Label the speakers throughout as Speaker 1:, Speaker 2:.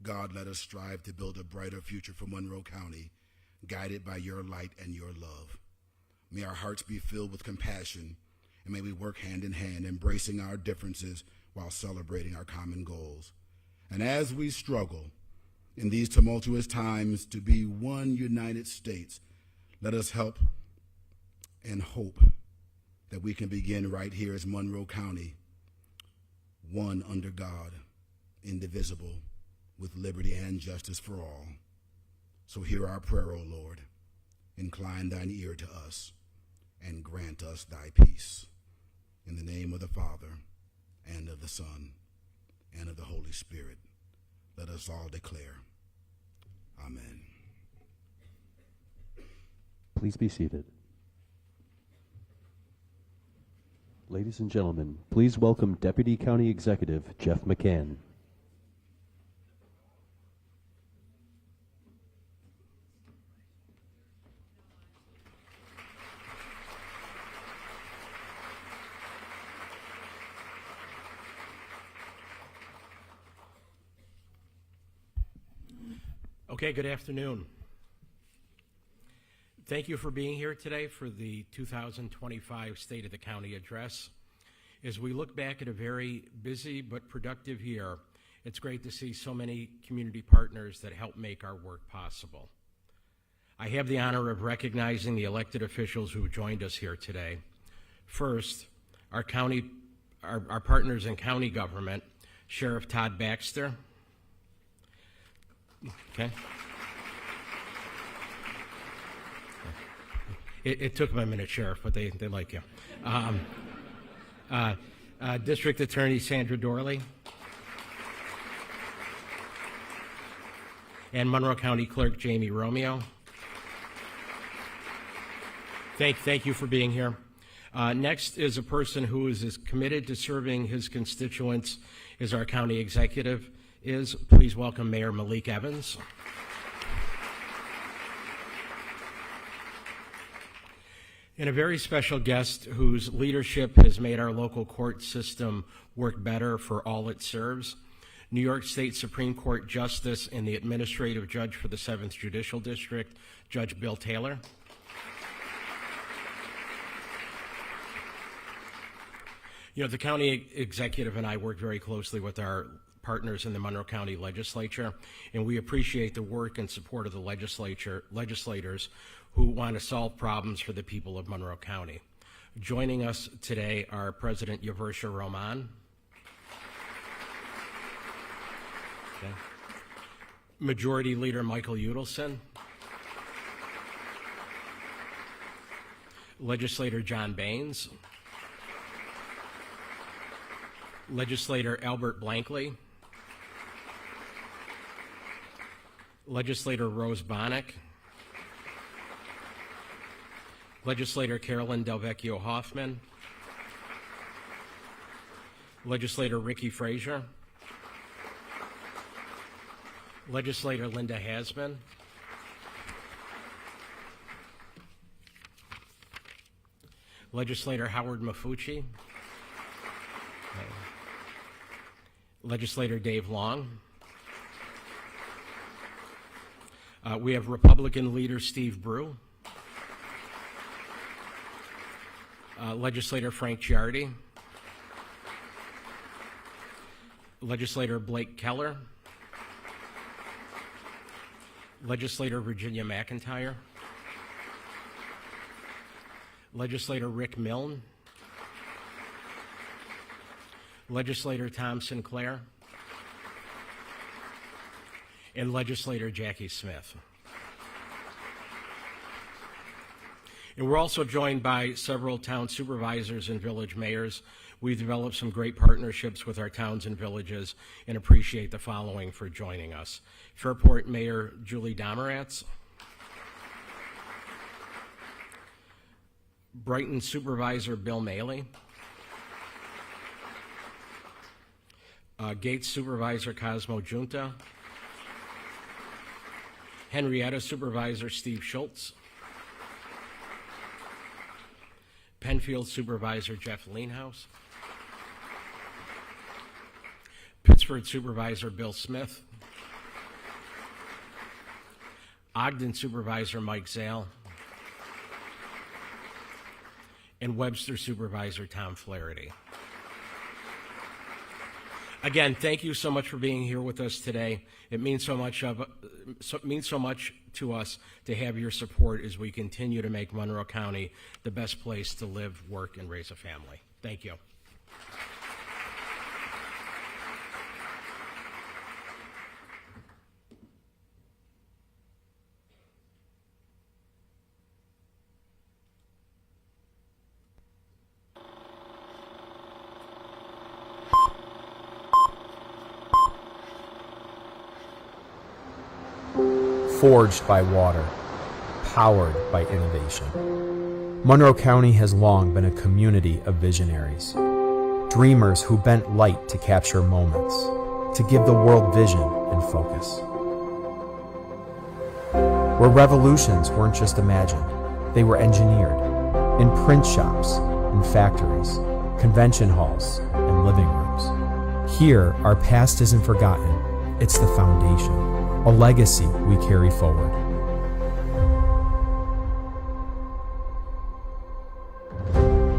Speaker 1: God, let us strive to build a brighter future for Monroe County, guided by your light and your love. May our hearts be filled with compassion, and may we work hand in hand, embracing our differences while celebrating our common goals. And as we struggle in these tumultuous times to be one United States, let us help and hope that we can begin right here as Monroe County, one under God, indivisible, with liberty and justice for all. So hear our prayer, O Lord. Incline thine ear to us and grant us thy peace. In the name of the Father, and of the Son, and of the Holy Spirit, let us all declare, Amen.
Speaker 2: Please be seated. Ladies and gentlemen, please welcome Deputy County Executive Jeff McCann.
Speaker 3: Okay, good afternoon. Thank you for being here today for the 2025 State of the County Address. As we look back at a very busy but productive year, it's great to see so many community partners that help make our work possible. I have the honor of recognizing the elected officials who joined us here today. First, our partners in county government, Sheriff Todd Baxter. Okay. It took them a minute, Sheriff, but they like you. District Attorney Sandra Dorley. And Monroe County Clerk Jamie Romeo. Thank you for being here. Next is a person who is as committed to serving his constituents as our county executive is. Please welcome Mayor Malik Evans. And a very special guest whose leadership has made our local court system work better for all it serves, New York State Supreme Court Justice and the Administrative Judge for the 7th Judicial District, Judge Bill Taylor. You know, the county executive and I work very closely with our partners in the Monroe County Legislature, and we appreciate the work and support of the legislators who want to solve problems for the people of Monroe County. Joining us today are President Yaversha Roman, okay. Majority Leader Michael Udelson, Legislator John Baines, Legislator Albert Blankley, Legislator Rose Bonnick, Legislator Carolyn Delvecchio Hoffman, Legislator Ricky Frazier, Legislator Linda Hasman, Legislator Howard Mafucci, Legislator Dave Long. We have Republican leader Steve Brew, Legislator Frank Giardi, Legislator Blake Keller, Legislator Virginia McIntyre, Legislator Rick Milne, Legislator Tom Sinclair, and Legislator Jackie Smith. And we're also joined by several town supervisors and village mayors. We've developed some great partnerships with our towns and villages and appreciate the following for joining us. Fairport Mayor Julie Domeratz, Brighton Supervisor Bill Maley, Gates Supervisor Cosmo Junta, Henrietta Supervisor Steve Schultz, Penfield Supervisor Jeff Leanhouse, Pittsford Supervisor Bill Smith, Ogden Supervisor Mike Zale, and Webster Supervisor Tom Flaherty. Again, thank you so much for being here with us today. It means so much to us to have your support as we continue to make Monroe County the best place to live, work, and raise a family. Thank you.
Speaker 4: Forged by water, powered by innovation. Monroe County has long been a community of visionaries, dreamers who bent light to capture moments, to give the world vision and focus. Where revolutions weren't just imagined, they were engineered in print shops, in factories, convention halls, and living rooms. Here, our past isn't forgotten, it's the foundation, a legacy we carry forward.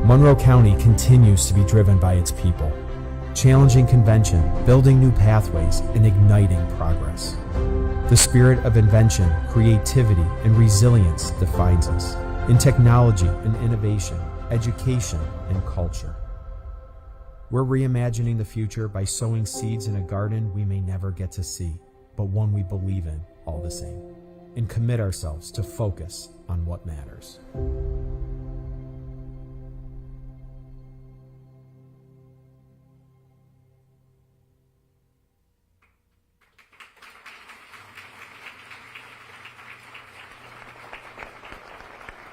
Speaker 4: Monroe County continues to be driven by its people, challenging convention, building new pathways, and igniting progress. The spirit of invention, creativity, and resilience defines us in technology and innovation, education, and culture. We're reimagining the future by sowing seeds in a garden we may never get to see, but one we believe in all the same, and commit ourselves to focus on what matters.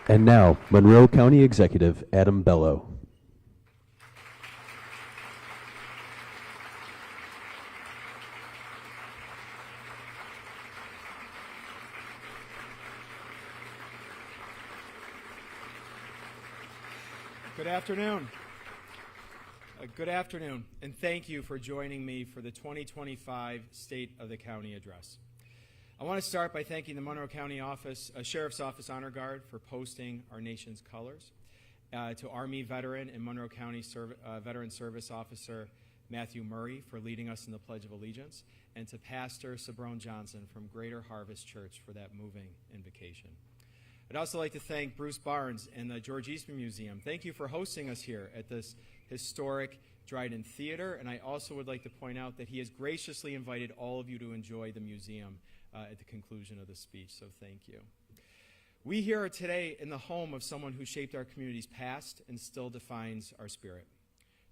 Speaker 2: And now, Monroe County Executive Adam Bello.
Speaker 5: Good afternoon. Good afternoon, and thank you for joining me for the 2025 State of the County Address. I want to start by thanking the Monroe County Sheriff's Office Honor Guard for posting our nation's colors, to Army veteran and Monroe County Veteran Service Officer Matthew Murray for leading us in the Pledge of Allegiance, and to Pastor Sabrone Johnson from Greater Harvest Church for that moving invocation. I'd also like to thank Bruce Barnes and the George Eastman Museum. Thank you for hosting us here at this historic Dryden Theater, and I also would like to point out that he has graciously invited all of you to enjoy the museum at the conclusion of the speech, so thank you. We here are today in the home of someone who shaped our community's past and still defines our spirit.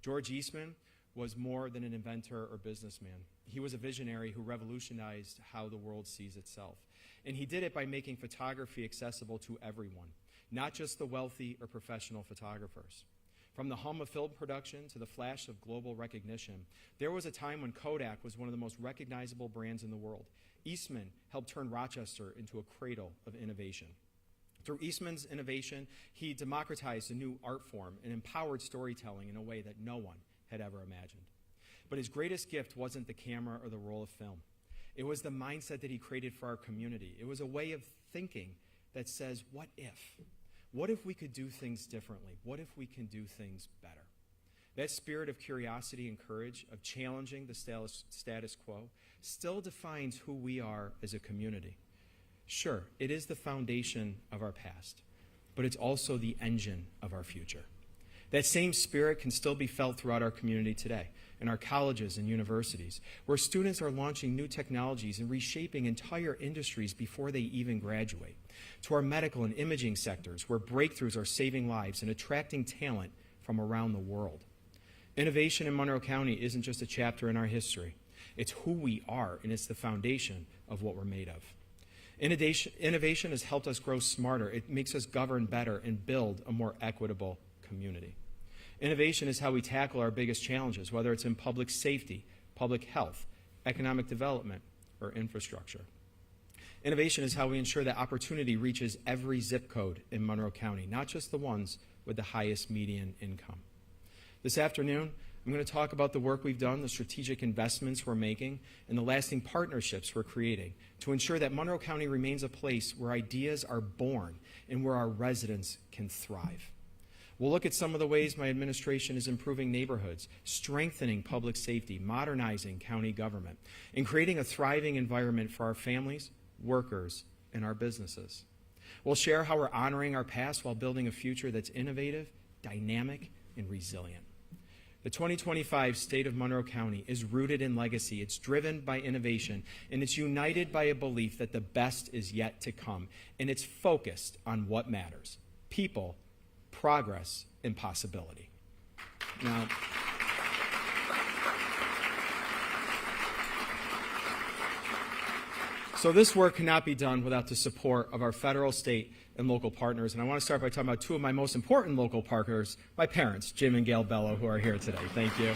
Speaker 5: George Eastman was more than an inventor or businessman. He was a visionary who revolutionized how the world sees itself. And he did it by making photography accessible to everyone, not just the wealthy or professional photographers. From the hum of film production to the flash of global recognition, there was a time when Kodak was one of the most recognizable brands in the world. Eastman helped turn Rochester into a cradle of innovation. Through Eastman's innovation, he democratized a new art form and empowered storytelling in a way that no one had ever imagined. But his greatest gift wasn't the camera or the roll of film. It was the mindset that he created for our community. It was a way of thinking that says, what if? What if we could do things differently? What if we can do things better? That spirit of curiosity and courage, of challenging the status quo, still defines who we are as a community. Sure, it is the foundation of our past, but it's also the engine of our future. That same spirit can still be felt throughout our community today, in our colleges and universities, where students are launching new technologies and reshaping entire industries before they even graduate, to our medical and imaging sectors, where breakthroughs are saving lives and attracting talent from around the world. Innovation in Monroe County isn't just a chapter in our history. It's who we are, and it's the foundation of what we're made of. Innovation has helped us grow smarter. It makes us govern better and build a more equitable community. Innovation is how we tackle our biggest challenges, whether it's in public safety, public health, economic development, or infrastructure. Innovation is how we ensure that opportunity reaches every zip code in Monroe County, not just the ones with the highest median income. This afternoon, I'm going to talk about the work we've done, the strategic investments we're making, and the lasting partnerships we're creating to ensure that Monroe County remains a place where ideas are born and where our residents can thrive. We'll look at some of the ways my administration is improving neighborhoods, strengthening public safety, modernizing county government, and creating a thriving environment for our families, workers, and our businesses. We'll share how we're honoring our past while building a future that's innovative, dynamic, and resilient. The 2025 State of Monroe County is rooted in legacy, it's driven by innovation, and it's united by a belief that the best is yet to come, and it's focused on what matters: people, progress, and possibility. Now, so this work cannot be done without the support of our federal, state, and local partners. And I want to start by talking about two of my most important local partners, my parents, Jim and Gail Bello, who are here today. Thank you.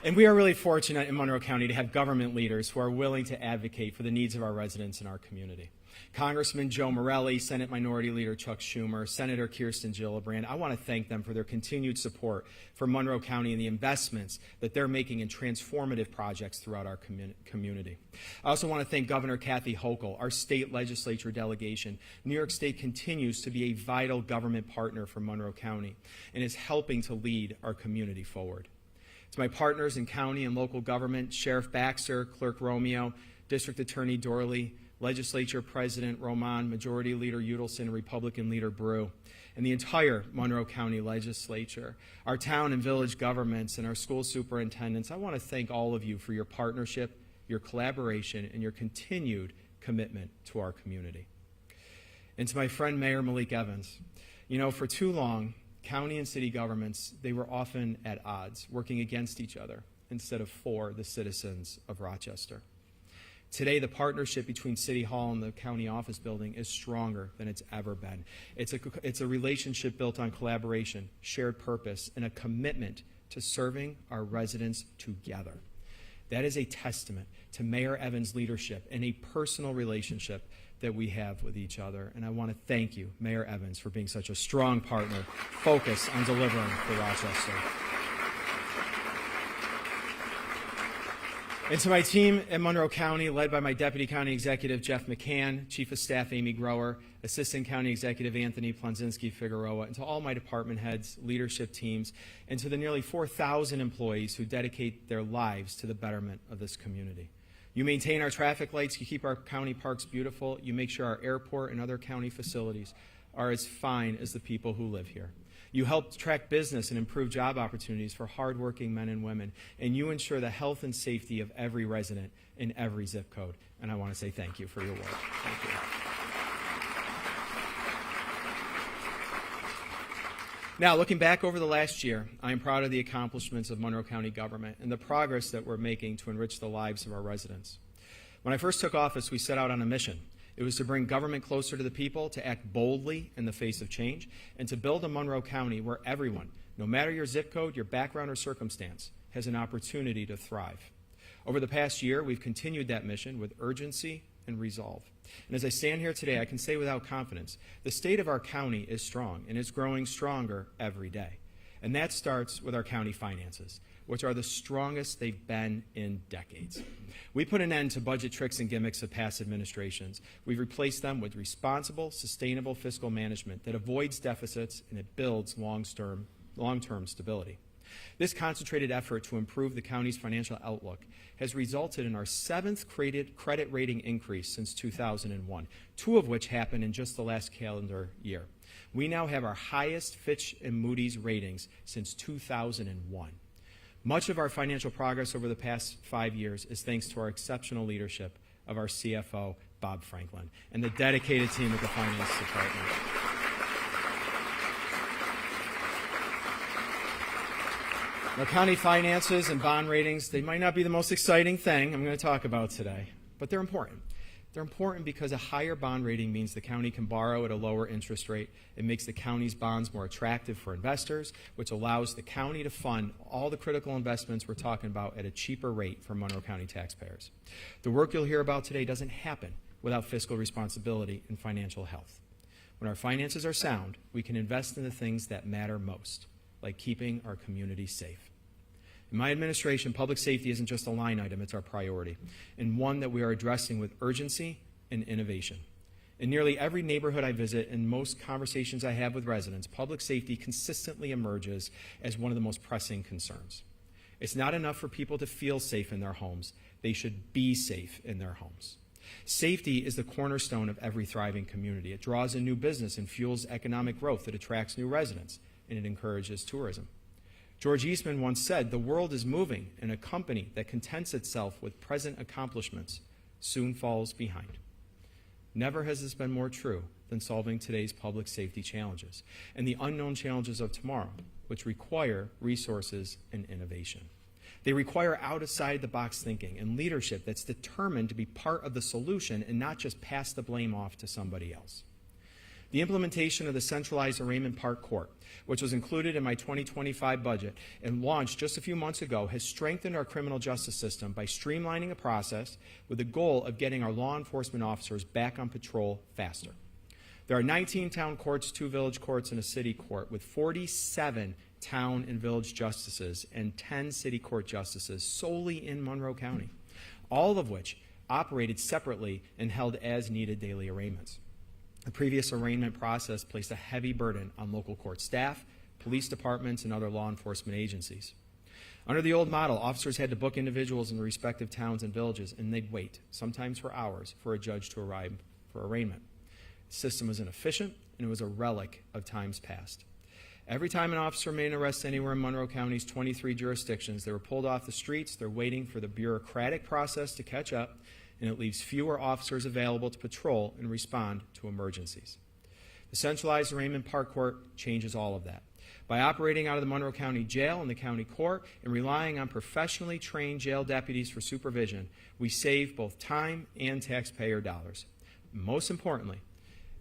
Speaker 5: And we are really fortunate in Monroe County to have government leaders who are willing to advocate for the needs of our residents in our community. Congressman Joe Morelli, Senate Minority Leader Chuck Schumer, Senator Kirsten Gillibrand, I want to thank them for their continued support for Monroe County and the investments that they're making in transformative projects throughout our community. I also want to thank Governor Kathy Hochul, our state legislature delegation. New York State continues to be a vital government partner for Monroe County and is helping to lead our community forward. To my partners in county and local government, Sheriff Baxter, Clerk Romeo, District Attorney Dorley, Legislature President Roman, Majority Leader Udelson, Republican Leader Brew, and the entire Monroe County Legislature, our town and village governments, and our school superintendents, I want to thank all of you for your partnership, your collaboration, and your continued commitment to our community. And to my friend Mayor Malik Evans, you know, for too long, county and city governments, they were often at odds, working against each other instead of for the citizens of Rochester. Today, the partnership between City Hall and the county office building is stronger than it's ever been. It's a relationship built on collaboration, shared purpose, and a commitment to serving our residents together. That is a testament to Mayor Evans' leadership and a personal relationship that we have with each other. And I want to thank you, Mayor Evans, for being such a strong partner focused on delivering for Rochester. And to my team at Monroe County, led by my Deputy County Executive, Jeff McCann, Chief of Staff, Amy Grower, Assistant County Executive, Anthony Plonzinski-Figueroa, and to all my department heads, leadership teams, and to the nearly 4,000 employees who dedicate their lives to the betterment of this community. You maintain our traffic lights, you keep our county parks beautiful, you make sure our airport and other county facilities are as fine as the people who live here. You help attract business and improve job opportunities for hardworking men and women, and you ensure the health and safety of every resident in every zip code. And I want to say thank you for your work. Thank you. Now, looking back over the last year, I am proud of the accomplishments of Monroe County government and the progress that we're making to enrich the lives of our residents. When I first took office, we set out on a mission. It was to bring government closer to the people, to act boldly in the face of change, and to build a Monroe County where everyone, no matter your zip code, your background, or circumstance, has an opportunity to thrive. Over the past year, we've continued that mission with urgency and resolve. And as I stand here today, I can say without confidence, the state of our county is strong, and it's growing stronger every day. And that starts with our county finances, which are the strongest they've been in decades. We put an end to budget tricks and gimmicks of past administrations. We've replaced them with responsible, sustainable fiscal management that avoids deficits and it builds long-term stability. This concentrated effort to improve the county's financial outlook has resulted in our 7th credit rating increase since 2001, 2 of which happened in just the last calendar year. We now have our highest Fitch and Moody's ratings since 2001. Much of our financial progress over the past 5 years is thanks to our exceptional leadership of our CFO, Bob Franklin, and the dedicated team at the Finance Department. Now, county finances and bond ratings, they might not be the most exciting thing I'm going to talk about today, but they're important. They're important because a higher bond rating means the county can borrow at a lower interest rate. It makes the county's bonds more attractive for investors, which allows the county to fund all the critical investments we're talking about at a cheaper rate for Monroe County taxpayers. The work you'll hear about today doesn't happen without fiscal responsibility and financial health. When our finances are sound, we can invest in the things that matter most, like keeping our community safe. In my administration, public safety isn't just a line item, it's our priority, and one that we are addressing with urgency and innovation. In nearly every neighborhood I visit and most conversations I have with residents, public safety consistently emerges as one of the most pressing concerns. It's not enough for people to feel safe in their homes. They should be safe in their homes. Safety is the cornerstone of every thriving community. It draws in new business and fuels economic growth. It attracts new residents, and it encourages tourism. George Eastman once said, "The world is moving, and a company that contents itself with present accomplishments soon falls behind." Never has this been more true than solving today's public safety challenges and the unknown challenges of tomorrow, which require resources and innovation. They require outside-the-box thinking and leadership that's determined to be part of the solution and not just pass the blame off to somebody else. The implementation of the centralized arraignment park court, which was included in my 2025 budget and launched just a few months ago, has strengthened our criminal justice system by streamlining a process with the goal of getting our law enforcement officers back on patrol faster. There are 19 town courts, 2 village courts, and a city court, with 47 town and village justices and 10 city court justices solely in Monroe County, all of which operated separately and held as-needed daily arraignments. The previous arraignment process placed a heavy burden on local court staff, police departments, and other law enforcement agencies. Under the old model, officers had to book individuals in the respective towns and villages, and they'd wait, sometimes for hours, for a judge to arrive for arraignment. The system was inefficient, and it was a relic of times past. Every time an officer made an arrest anywhere in Monroe County's 23 jurisdictions, they were pulled off the streets, they're waiting for the bureaucratic process to catch up, and it leaves fewer officers available to patrol and respond to emergencies. The centralized arraignment park court changes all of that. By operating out of the Monroe County Jail and the county court and relying on professionally trained jail deputies for supervision, we save both time and taxpayer dollars. Most importantly,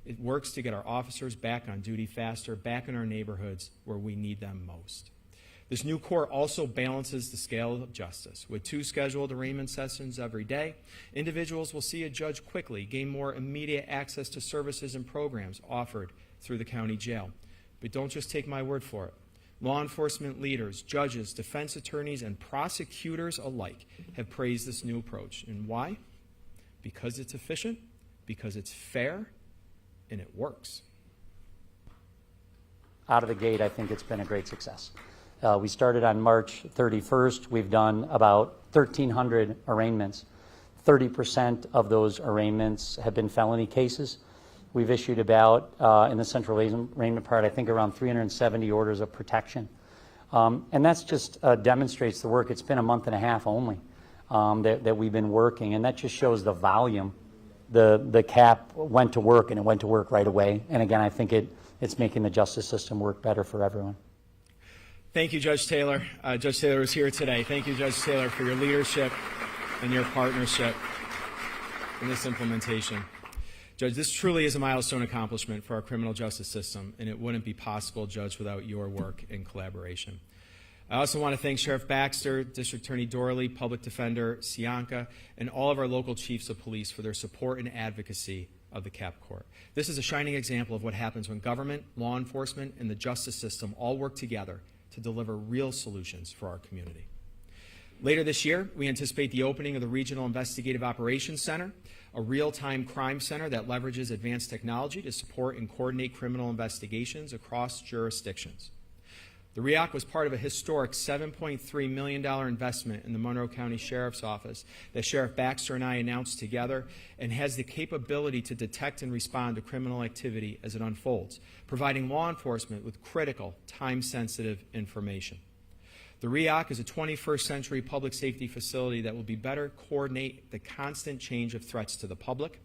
Speaker 5: it works to get our officers back on duty faster, back in our neighborhoods where we need them most. This new court also balances the scale of justice. With 2 scheduled arraignment sessions every day, individuals will see a judge quickly, gain more immediate access to services and programs offered through the county jail. But don't just take my word for it. Law enforcement leaders, judges, defense attorneys, and prosecutors alike have praised this new approach. And why? Because it's efficient, because it's fair, and it works.
Speaker 6: Out of the gate, I think it's been a great success. We started on March 31st. We've done about 1,300 arraignments. 30% of those arraignments have been felony cases. We've issued about, in the central arraignment part, I think around 370 orders of protection. And that's just demonstrates the work. It's been a month and a half only that we've been working, and that just shows the volume. The CAP went to work, and it went to work right away. And again, I think it's making the justice system work better for everyone.
Speaker 5: Thank you, Judge Taylor. Judge Taylor is here today. Thank you, Judge Taylor, for your leadership and your partnership in this implementation. Judge, this truly is a milestone accomplishment for our criminal justice system, and it wouldn't be possible, Judge, without your work and collaboration. I also want to thank Sheriff Baxter, District Attorney Dorley, Public Defender Sianka, and all of our local chiefs of police for their support and advocacy of the CAP Court. This is a shining example of what happens when government, law enforcement, and the justice system all work together to deliver real solutions for our community. Later this year, we anticipate the opening of the Regional Investigative Operations Center, a real-time crime center that leverages advanced technology to support and coordinate criminal investigations across jurisdictions. The REOC was part of a historic $7.3 million investment in the Monroe County Sheriff's Office that Sheriff Baxter and I announced together, and has the capability to detect and respond to criminal activity as it unfolds, providing law enforcement with critical, time-sensitive information. The REOC is a 21st century public safety facility that will be better coordinate the constant change of threats to the public.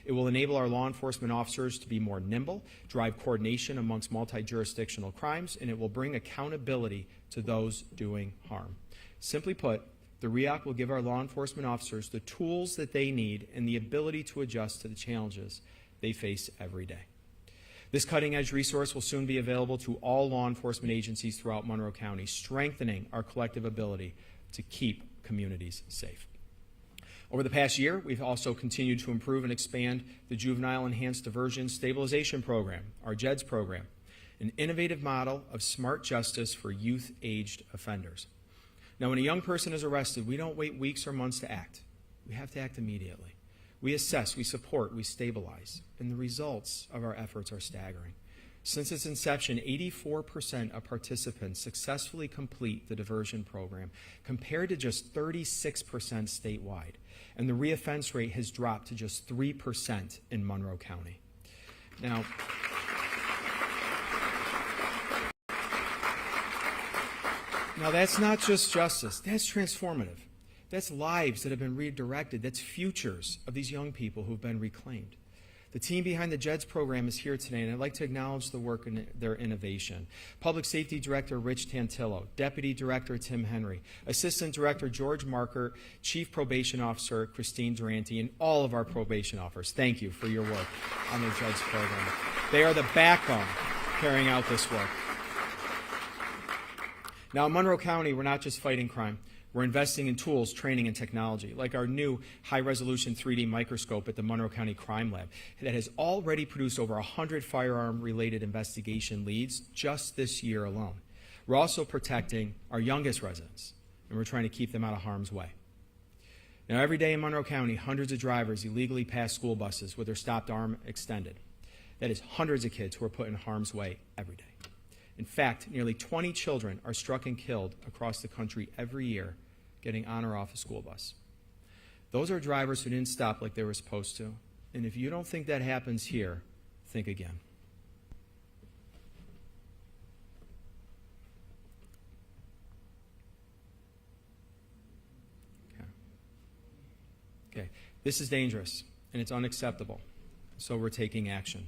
Speaker 5: It will enable our law enforcement officers to be more nimble, drive coordination amongst multi-jurisdictional crimes, and it will bring accountability to those doing harm. Simply put, the REOC will give our law enforcement officers the tools that they need and the ability to adjust to the challenges they face every day. This cutting-edge resource will soon be available to all law enforcement agencies throughout Monroe County, strengthening our collective ability to keep communities safe. Over the past year, we've also continued to improve and expand the Juvenile Enhanced Diversion Stabilization Program, our JEDS program, an innovative model of smart justice for youth-aged offenders. Now, when a young person is arrested, we don't wait weeks or months to act. We have to act immediately. We assess, we support, we stabilize, and the results of our efforts are staggering. Since its inception, 84% of participants successfully complete the diversion program, compared to just 36% statewide. And the reoffense rate has dropped to just 3% in Monroe County. Now, that's not just justice, that's transformative. That's lives that have been redirected. That's futures of these young people who've been reclaimed. The team behind the JEDS program is here today, and I'd like to acknowledge the work and their innovation. Public Safety Director Rich Tantillo, Deputy Director Tim Henry, Assistant Director George Marker, Chief Probation Officer Christine Durante, and all of our probation officers. Thank you for your work on the JEDS program. They are the backbone carrying out this work. Now, in Monroe County, we're not just fighting crime. We're investing in tools, training, and technology, like our new high-resolution 3D microscope at the Monroe County Crime Lab that has already produced over 100 firearm-related investigation leads just this year alone. We're also protecting our youngest residents, and we're trying to keep them out of harm's way. Now, every day in Monroe County, hundreds of drivers illegally pass school buses with their stopped arm extended. That is hundreds of kids who are put in harm's way every day. In fact, nearly 20 children are struck and killed across the country every year getting on or off a school bus. Those are drivers who didn't stop like they were supposed to. And if you don't think that happens here, think again. Okay. This is dangerous, and it's unacceptable, so we're taking action.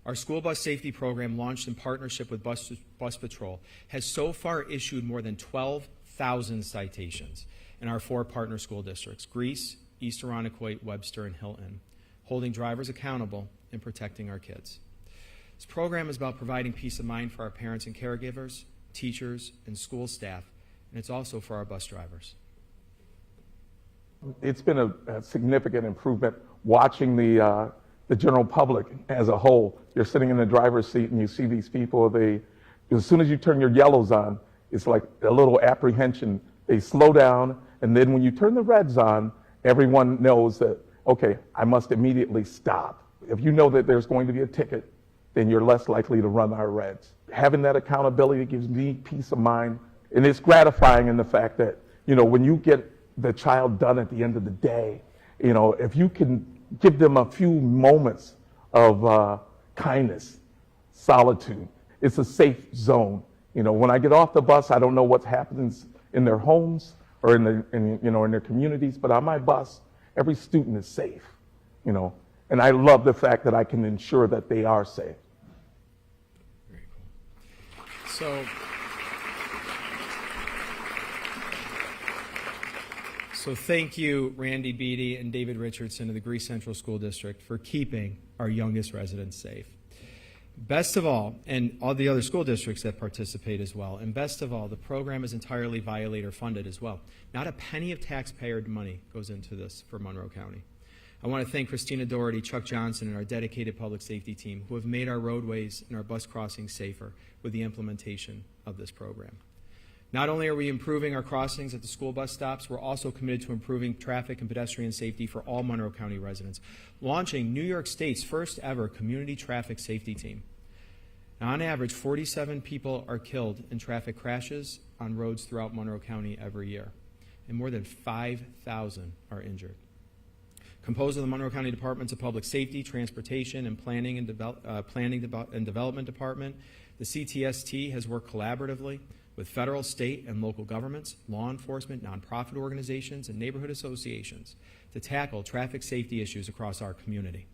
Speaker 5: Our school bus safety program, launched in partnership with Bus Patrol, has so far issued more than 12,000 citations in our 4 partner school districts, Greece, East Irondequoit, Webster, and Hilton, holding drivers accountable and protecting our kids. This program is about providing peace of mind for our parents and caregivers, teachers, and school staff, and it's also for our bus drivers.
Speaker 7: It's been a significant improvement watching the general public as a whole. You're sitting in the driver's seat and you see these people, as soon as you turn your yellows on, it's like a little apprehension. They slow down, and then when you turn the reds on, everyone knows that, okay, I must immediately stop. If you know that there's going to be a ticket, then you're less likely to run our reds. Having that accountability gives me peace of mind, and it's gratifying in the fact that, when you get the child done at the end of the day, if you can give them a few moments of kindness, solitude. It's a safe zone. When I get off the bus, I don't know what happens in their homes or in their communities, but on my bus, every student is safe. And I love the fact that I can ensure that they are safe.
Speaker 5: Very cool. So thank you, Randy Beatty and David Richardson of the Greece Central School District, for keeping our youngest residents safe. Best of all, and all the other school districts that participate as well, and best of all, the program is entirely violator funded as well. Not a penny of taxpayer money goes into this for Monroe County. I want to thank Christina Doherty, Chuck Johnson, and our dedicated public safety team who have made our roadways and our bus crossings safer with the implementation of this program. Not only are we improving our crossings at the school bus stops, we're also committed to improving traffic and pedestrian safety for all Monroe County residents, launching New York State's first ever community traffic safety team. Now, on average, 47 people are killed in traffic crashes on roads throughout Monroe County every year, and more than 5,000 are injured. Composed of the Monroe County Departments of Public Safety, Transportation, and Planning and Development Department, the CTST has worked collaboratively with federal, state, and local governments, law enforcement, nonprofit organizations, and neighborhood associations to tackle traffic safety issues across our community.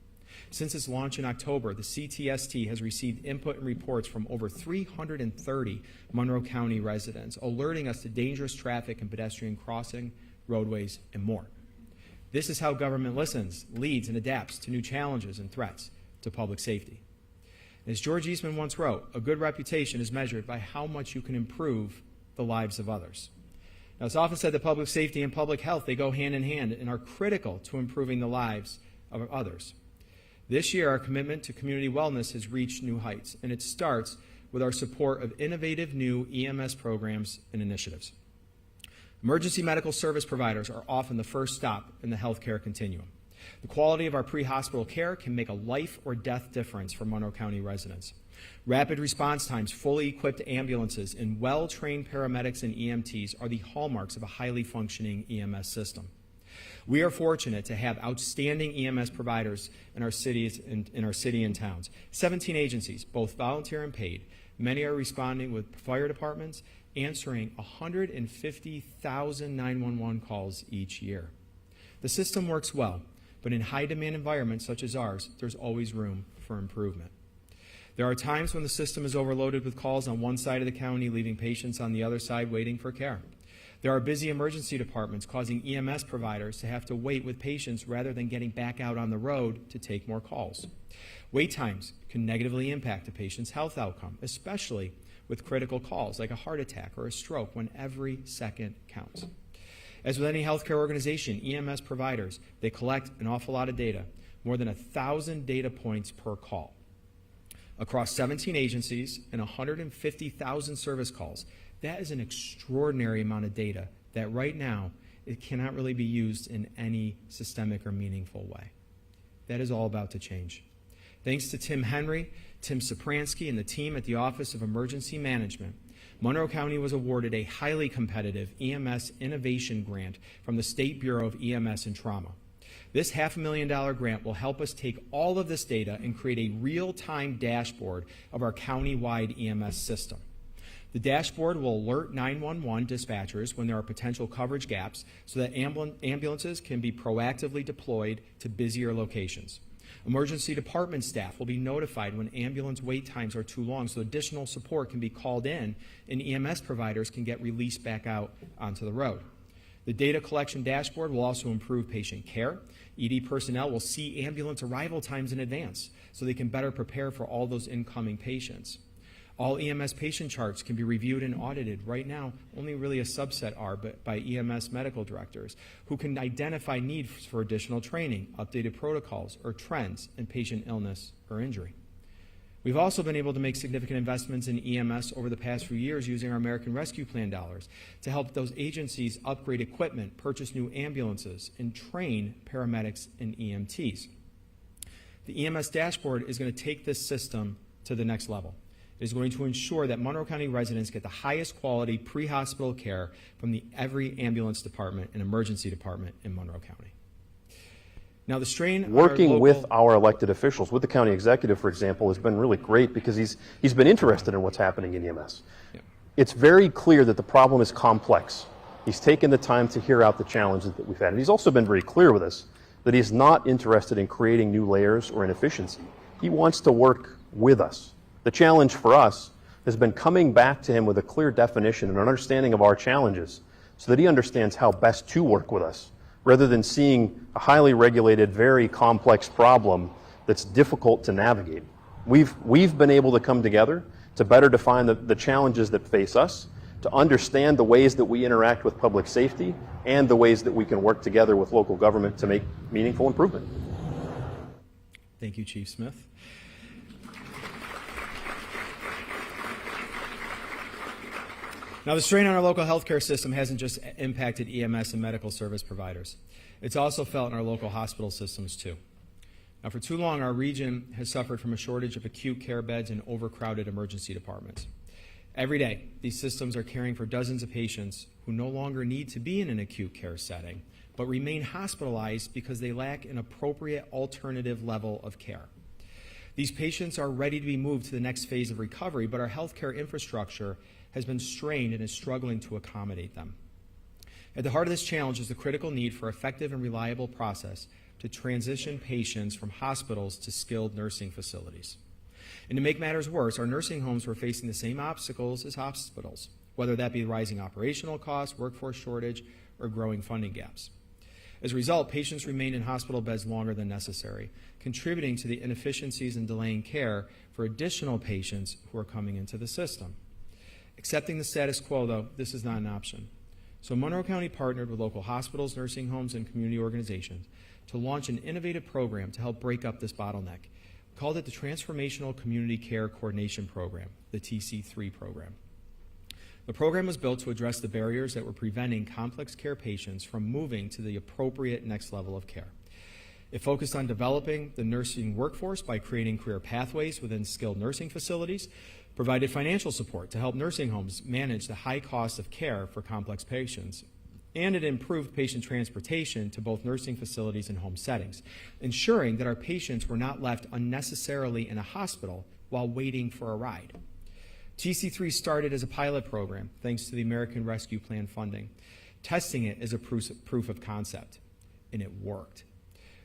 Speaker 5: Since its launch in October, the CTST has received input and reports from over 330 Monroe County residents, alerting us to dangerous traffic and pedestrian crossing, roadways, and more. This is how government listens, leads, and adapts to new challenges and threats to public safety. As George Eastman once wrote, a good reputation is measured by how much you can improve the lives of others. Now, it's often said that public safety and public health, they go hand in hand and are critical to improving the lives of others. This year, our commitment to community wellness has reached new heights, and it starts with our support of innovative new EMS programs and initiatives. Emergency medical service providers are often the first stop in the healthcare continuum. The quality of our pre-hospital care can make a life or death difference for Monroe County residents. Rapid response times, fully equipped ambulances, and well-trained paramedics and EMTs are the hallmarks of a highly functioning EMS system. We are fortunate to have outstanding EMS providers in our cities and in our city and towns. 17 agencies, both volunteer and paid. Many are responding with fire departments, answering 150,000 911 calls each year. The system works well, but in high-demand environments such as ours, there's always room for improvement. There are times when the system is overloaded with calls on one side of the county, leaving patients on the other side waiting for care. There are busy emergency departments causing EMS providers to have to wait with patients rather than getting back out on the road to take more calls. Wait times can negatively impact a patient's health outcome, especially with critical calls like a heart attack or a stroke, when every second counts. As with any healthcare organization, EMS providers, they collect an awful lot of data, more than 1,000 data points per call. Across 17 agencies and 150,000 service calls, that is an extraordinary amount of data that right now it cannot really be used in any systemic or meaningful way. That is all about to change. Thanks to Tim Henry, Tim Sopransky, and the team at the Office of Emergency Management, Monroe County was awarded a highly competitive EMS Innovation Grant from the State Bureau of EMS and Trauma. This $500,000 grant will help us take all of this data and create a real-time dashboard of our county-wide EMS system. The dashboard will alert 911 dispatchers when there are potential coverage gaps so that ambulances can be proactively deployed to busier locations. Emergency department staff will be notified when ambulance wait times are too long so additional support can be called in and EMS providers can get released back out onto the road. The data collection dashboard will also improve patient care. ED personnel will see ambulance arrival times in advance so they can better prepare for all those incoming patients. All EMS patient charts can be reviewed and audited. Right now, only really a subset are, but by EMS medical directors who can identify needs for additional training, updated protocols, or trends in patient illness or injury. We've also been able to make significant investments in EMS over the past few years using our American Rescue Plan dollars to help those agencies upgrade equipment, purchase new ambulances, and train paramedics and EMTs. The EMS dashboard is going to take this system to the next level. It is going to ensure that Monroe County residents get the highest quality pre-hospital care from every ambulance department and emergency department in Monroe County. Now, the strain
Speaker 8: working with our elected officials, with the county executive, for example, has been really great because he's been interested in what's happening in EMS. Yeah. It's very clear that the problem is complex. He's taken the time to hear out the challenges that we've had. And he's also been very clear with us that he's not interested in creating new layers or inefficiency. He wants to work with us. The challenge for us has been coming back to him with a clear definition and an understanding of our challenges so that he understands how best to work with us, rather than seeing a highly regulated, very complex problem that's difficult to navigate. We've been able to come together to better define the challenges that face us, to understand the ways that we interact with public safety, and the ways that we can work together with local government to make meaningful improvement.
Speaker 5: Thank you, Chief Smith. Now, the strain on our local healthcare system hasn't just impacted EMS and medical service providers. It's also felt in our local hospital systems, too. Now, for too long, our region has suffered from a shortage of acute care beds and overcrowded emergency departments. Every day, these systems are caring for dozens of patients who no longer need to be in an acute care setting, but remain hospitalized because they lack an appropriate alternative level of care. These patients are ready to be moved to the next phase of recovery, but our healthcare infrastructure has been strained and is struggling to accommodate them. At the heart of this challenge is the critical need for effective and reliable process to transition patients from hospitals to skilled nursing facilities. And to make matters worse, our nursing homes were facing the same obstacles as hospitals, whether that be rising operational costs, workforce shortage, or growing funding gaps. As a result, patients remained in hospital beds longer than necessary, contributing to the inefficiencies and delaying care for additional patients who are coming into the system. Accepting the status quo, though, this is not an option. So Monroe County partnered with local hospitals, nursing homes, and community organizations to launch an innovative program to help break up this bottleneck. We called it the Transformational Community Care Coordination Program, the TC3 program. The program was built to address the barriers that were preventing complex care patients from moving to the appropriate next level of care. It focused on developing the nursing workforce by creating career pathways within skilled nursing facilities, provided financial support to help nursing homes manage the high cost of care for complex patients, and it improved patient transportation to both nursing facilities and home settings, ensuring that our patients were not left unnecessarily in a hospital while waiting for a ride. TC3 started as a pilot program thanks to the American Rescue Plan funding, testing it as a proof of concept, and it worked.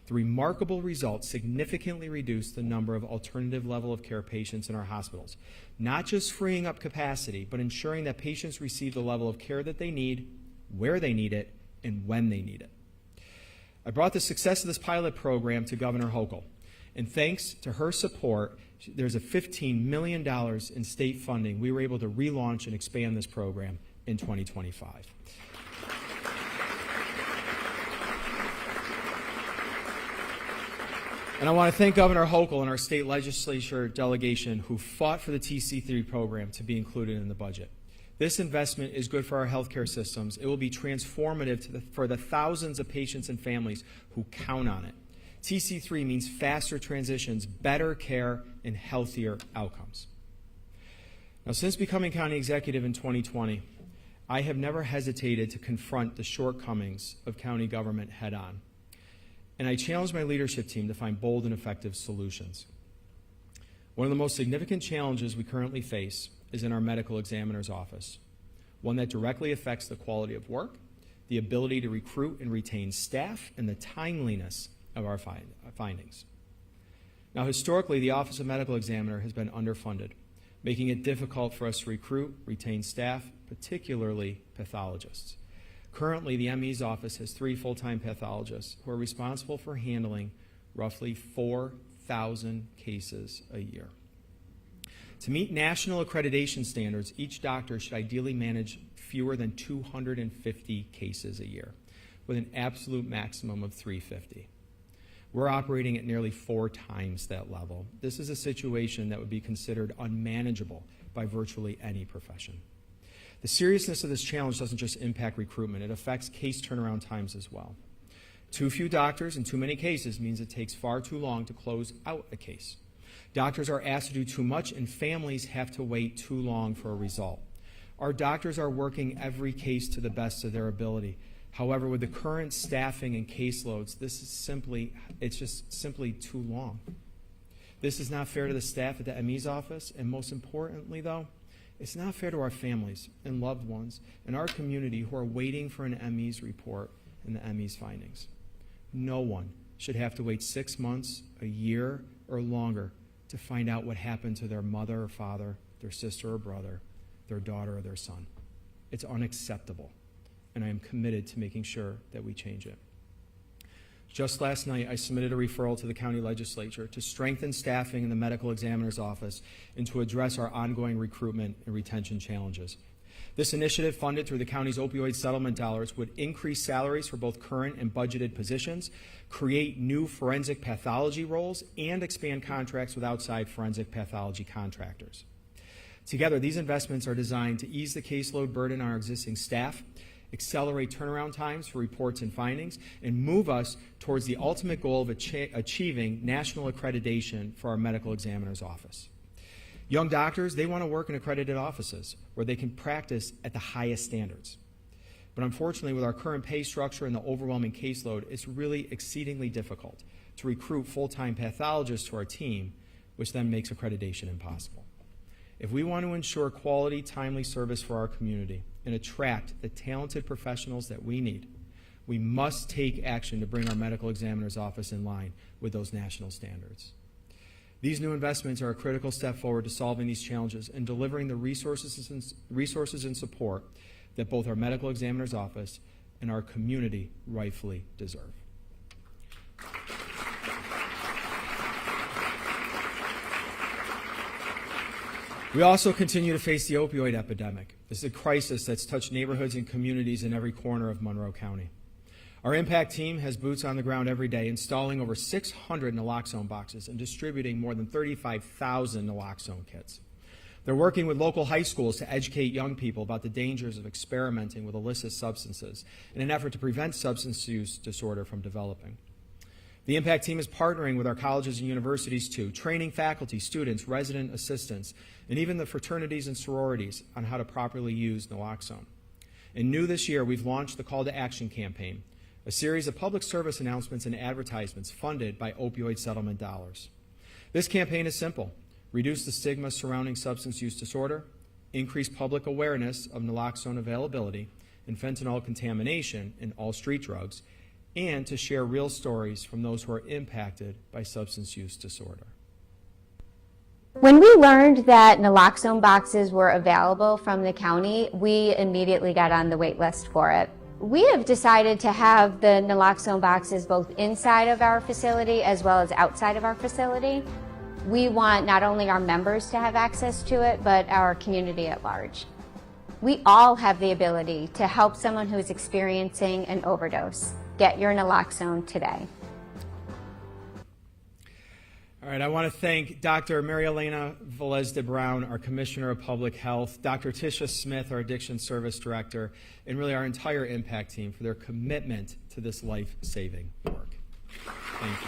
Speaker 5: The remarkable results significantly reduced the number of alternative level of care patients in our hospitals, not just freeing up capacity, but ensuring that patients receive the level of care that they need, where they need it, and when they need it. I brought the success of this pilot program to Governor Hochul, and thanks to her support, there's a $15 million in state funding. We were able to relaunch and expand this program in 2025. And I want to thank Governor Hochul and our state legislature delegation who fought for the TC3 program to be included in the budget. This investment is good for our healthcare systems. It will be transformative for the thousands of patients and families who count on it. TC3 means faster transitions, better care, and healthier outcomes. Now, since becoming county executive in 2020, I have never hesitated to confront the shortcomings of county government head on. And I challenge my leadership team to find bold and effective solutions. One of the most significant challenges we currently face is in our medical examiner's office, one that directly affects the quality of work, the ability to recruit and retain staff, and the timeliness of our findings. Now, historically, the Office of Medical Examiner has been underfunded, making it difficult for us to recruit, retain staff, particularly pathologists. Currently, the ME's office has 3 full-time pathologists who are responsible for handling roughly 4,000 cases a year. To meet national accreditation standards, each doctor should ideally manage fewer than 250 cases a year, with an absolute maximum of 350. We're operating at nearly 4 times that level. This is a situation that would be considered unmanageable by virtually any profession. The seriousness of this challenge doesn't just impact recruitment, it affects case turnaround times as well. Too few doctors and too many cases means it takes far too long to close out a case. Doctors are asked to do too much and families have to wait too long for a result. Our doctors are working every case to the best of their ability. However, with the current staffing and caseloads, it's just simply too long. This is not fair to the staff at the ME's office, and most importantly, though, it's not fair to our families and loved ones in our community who are waiting for an ME's report and the ME's findings. No one should have to wait 6 months, a year, or longer to find out what happened to their mother or father, their sister or brother, their daughter or their son. It's unacceptable, and I am committed to making sure that we change it. Just last night, I submitted a referral to the county legislature to strengthen staffing in the medical examiner's office and to address our ongoing recruitment and retention challenges. This initiative, funded through the county's opioid settlement dollars, would increase salaries for both current and budgeted positions, create new forensic pathology roles, and expand contracts with outside forensic pathology contractors. Together, these investments are designed to ease the caseload burden on our existing staff, accelerate turnaround times for reports and findings, and move us towards the ultimate goal of achieving national accreditation for our medical examiner's office. Young doctors, they want to work in accredited offices where they can practice at the highest standards. But unfortunately, with our current pay structure and the overwhelming caseload, it's really exceedingly difficult to recruit full-time pathologists to our team, which then makes accreditation impossible. If we want to ensure quality, timely service for our community and attract the talented professionals that we need, we must take action to bring our medical examiner's office in line with those national standards. These new investments are a critical step forward to solving these challenges and delivering the resources and support that both our medical examiner's office and our community rightfully deserve. We also continue to face the opioid epidemic. This is a crisis that's touched neighborhoods and communities in every corner of Monroe County. Our impact team has boots on the ground every day, installing over 600 naloxone boxes and distributing more than 35,000 naloxone kits. They're working with local high schools to educate young people about the dangers of experimenting with illicit substances in an effort to prevent substance use disorder from developing. The impact team is partnering with our colleges and universities too, training faculty, students, resident assistants, and even the fraternities and sororities on how to properly use naloxone. And new this year, we've launched the Call to Action campaign, a series of public service announcements and advertisements funded by opioid settlement dollars. This campaign is simple: reduce the stigma surrounding substance use disorder, increase public awareness of naloxone availability and fentanyl contamination in all street drugs, and to share real stories from those who are impacted by substance use disorder.
Speaker 9: When we learned that naloxone boxes were available from the county, we immediately got on the wait list for it. We have decided to have the naloxone boxes both inside of our facility as well as outside of our facility. We want not only our members to have access to it, but our community at large. We all have the ability to help someone who is experiencing an overdose. Get your naloxone today.
Speaker 5: All right, I want to thank Dr. Mary Elena Velez de Brown, our Commissioner of Public Health, Dr. Tisha Smith, our Addiction Service Director, and really our entire impact team for their commitment to this life-saving work. Thank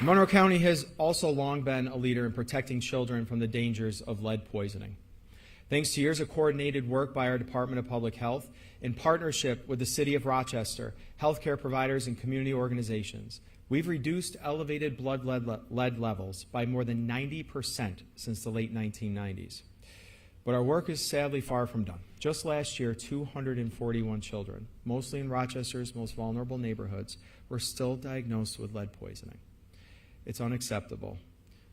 Speaker 5: you. Monroe County has also long been a leader in protecting children from the dangers of lead poisoning. Thanks to years of coordinated work by our Department of Public Health, in partnership with the City of Rochester, healthcare providers, and community organizations, we've reduced elevated blood lead levels by more than 90% since the late 1990s. But our work is sadly far from done. Just last year, 241 children, mostly in Rochester's most vulnerable neighborhoods, were still diagnosed with lead poisoning. It's unacceptable.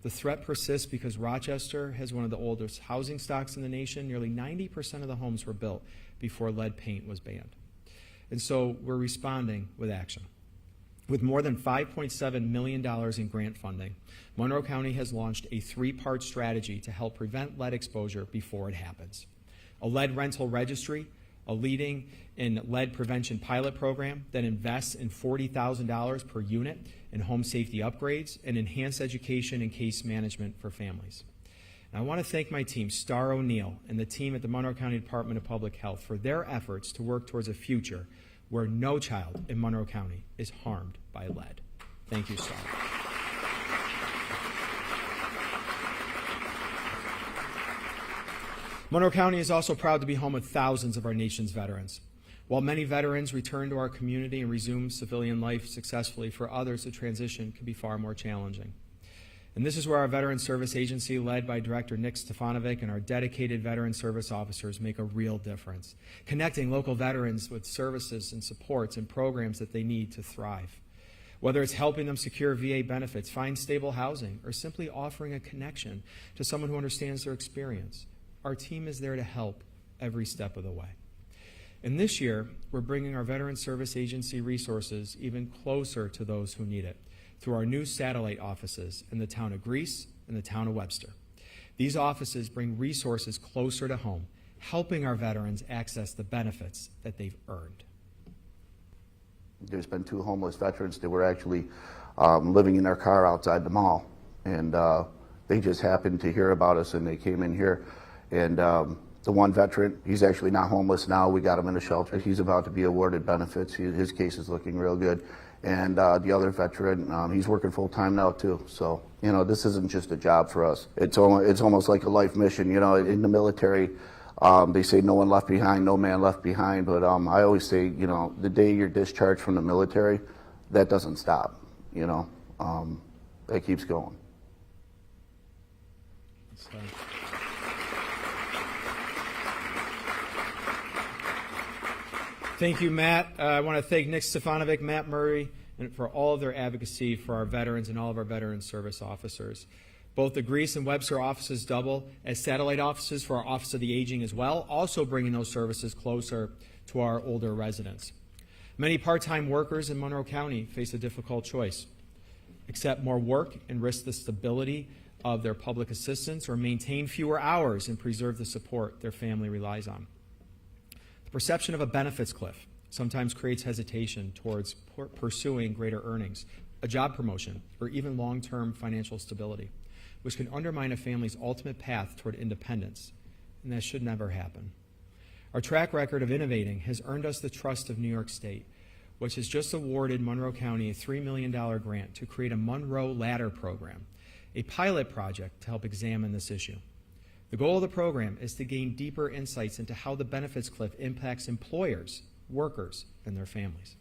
Speaker 5: The threat persists because Rochester has one of the oldest housing stocks in the nation. Nearly 90% of the homes were built before lead paint was banned. And so we're responding with action. With more than $5.7 million in grant funding, Monroe County has launched a three-part strategy to help prevent lead exposure before it happens: a lead rental registry, a leading in lead prevention pilot program that invests in $40,000 per unit in home safety upgrades, and enhanced education and case management for families. And I want to thank my team, Star O'Neill, and the team at the Monroe County Department of Public Health for their efforts to work towards a future where no child in Monroe County is harmed by lead. Thank you, Star. Monroe County is also proud to be home of thousands of our nation's veterans. While many veterans return to our community and resume civilian life successfully, for others the transition can be far more challenging. And this is where our Veteran Service Agency, led by Director Nick Stefanovic, and our dedicated veteran service officers make a real difference, connecting local veterans with services and supports and programs that they need to thrive. Whether it's helping them secure VA benefits, find stable housing, or simply offering a connection to someone who understands their experience, our team is there to help every step of the way. And this year, we're bringing our Veteran Service Agency resources even closer to those who need it through our new satellite offices in the town of Greece and the town of Webster. These offices bring resources closer to home, helping our veterans access the benefits that they've earned.
Speaker 10: There's been 2 homeless veterans that were actually living in their car outside the mall, and they just happened to hear about us, and they came in here. And the one veteran, he's actually not homeless now. We got him in a shelter. He's about to be awarded benefits. His case is looking real good. And the other veteran, he's working full-time now too. So, you know, this isn't just a job for us. It's almost like a life mission. You know, in the military, they say no one left behind, no man left behind. But I always say, you know, the day you're discharged from the military, that doesn't stop. You know, that keeps going.
Speaker 5: Thank you, Matt. I want to thank Nick Stefanovic, Matt Murray, and for all of their advocacy for our veterans and all of our veteran service officers. Both the Greece and Webster offices double as satellite offices for our Office of the Aging as well, also bringing those services closer to our older residents. Many part-time workers in Monroe County face a difficult choice. accept more work and risk the stability of their public assistance, or maintain fewer hours and preserve the support their family relies on. The perception of a benefits cliff sometimes creates hesitation towards pursuing greater earnings, a job promotion, or even long-term financial stability, which can undermine a family's ultimate path toward independence, and that should never happen. Our track record of innovating has earned us the trust of New York State, which has just awarded Monroe County a $3 million grant to create a Monroe Ladder program, a pilot project to help examine this issue. The goal of the program is to gain deeper insights into how the benefits cliff impacts employers, workers, and their families.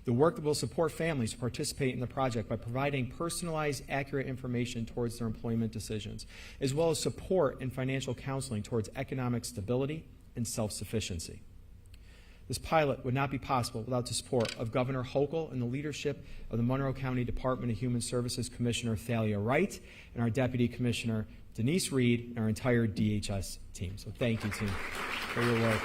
Speaker 5: The work will support families to participate in the project by providing personalized, accurate information towards their employment decisions, as well as support and financial counseling towards economic stability and self-sufficiency. This pilot would not be possible without the support of Governor Hochul and the leadership of the Monroe County Department of Human Services Commissioner Thalia Wright and our Deputy Commissioner Denise Reed and our entire DHS team. So thank you, team, for your work.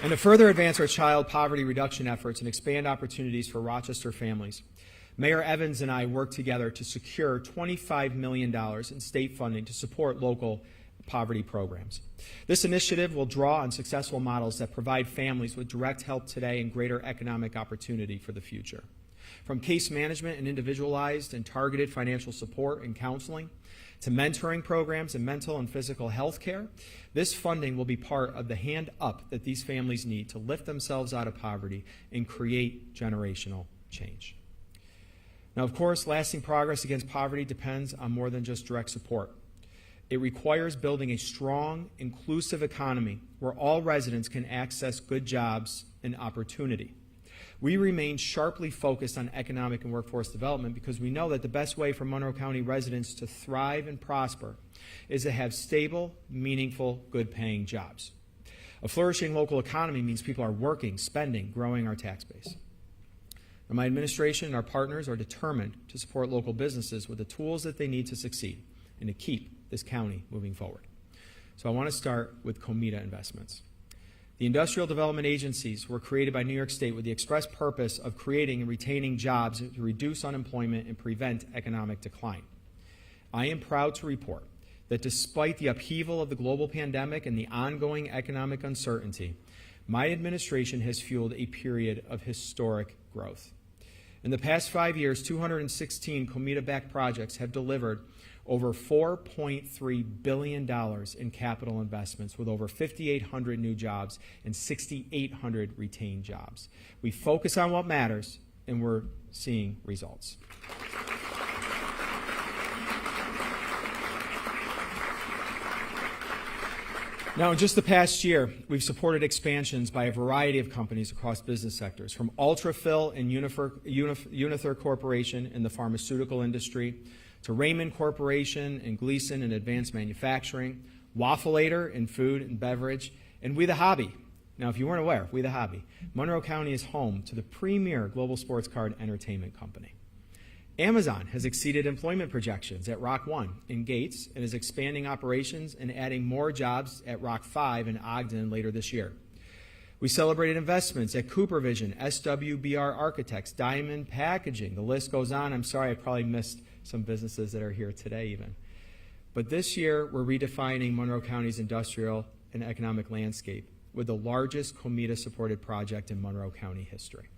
Speaker 5: And to further advance our child poverty reduction efforts and expand opportunities for Rochester families, Mayor Evans and I worked together to secure $25 million in state funding to support local poverty programs. This initiative will draw on successful models that provide families with direct help today and greater economic opportunity for the future. From case management and individualized and targeted financial support and counseling to mentoring programs and mental and physical health care, this funding will be part of the hand up that these families need to lift themselves out of poverty and create generational change. Now, of course, lasting progress against poverty depends on more than just direct support. It requires building a strong, inclusive economy where all residents can access good jobs and opportunity. We remain sharply focused on economic and workforce development because we know that the best way for Monroe County residents to thrive and prosper is to have stable, meaningful, good-paying jobs. A flourishing local economy means people are working, spending, growing our tax base. Now, my administration and our partners are determined to support local businesses with the tools that they need to succeed and to keep this county moving forward. So I want to start with Comida investments. The industrial development agencies were created by New York State with the express purpose of creating and retaining jobs to reduce unemployment and prevent economic decline. I am proud to report that despite the upheaval of the global pandemic and the ongoing economic uncertainty, my administration has fueled a period of historic growth. In the past 5 years, 216 Comida-backed projects have delivered over $4.3 billion in capital investments with over 5,800 new jobs and 6,800 retained jobs. We focus on what matters, and we're seeing results. Now, in just the past year, we've supported expansions by a variety of companies across business sectors, from Ultrafil and Unither Corporation in the pharmaceutical industry, to Raymond Corporation and Gleason in advanced manufacturing, Waffleator in food and beverage, and We the Hobby. Now, if you weren't aware, We the Hobby, Monroe County is home to the premier global sports card entertainment company. Amazon has exceeded employment projections at Rock 1 in Gates and is expanding operations and adding more jobs at Rock 5 in Ogden later this year. We celebrated investments at CooperVision, SWBR Architects, Diamond Packaging. The list goes on. I'm sorry, I probably missed some businesses that are here today even. But this year, we're redefining Monroe County's industrial and economic landscape with the largest Comida-supported project in Monroe County history.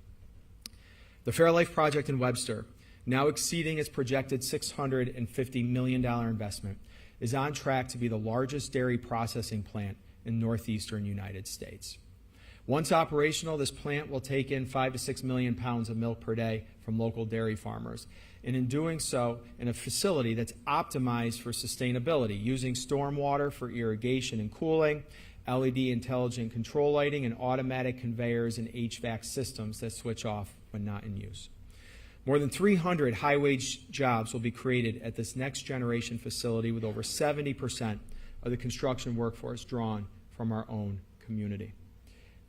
Speaker 5: The Fairlife project in Webster, now exceeding its projected $650 million investment, is on track to be the largest dairy processing plant in northeastern United States. Once operational, this plant will take in 5 to 6 million pounds of milk per day from local dairy farmers, and in doing so, in a facility that's optimized for sustainability, using stormwater for irrigation and cooling, LED intelligent control lighting, and automatic conveyors and HVAC systems that switch off when not in use. More than 300 high-wage jobs will be created at this next-generation facility, with over 70% of the construction workforce drawn from our own community.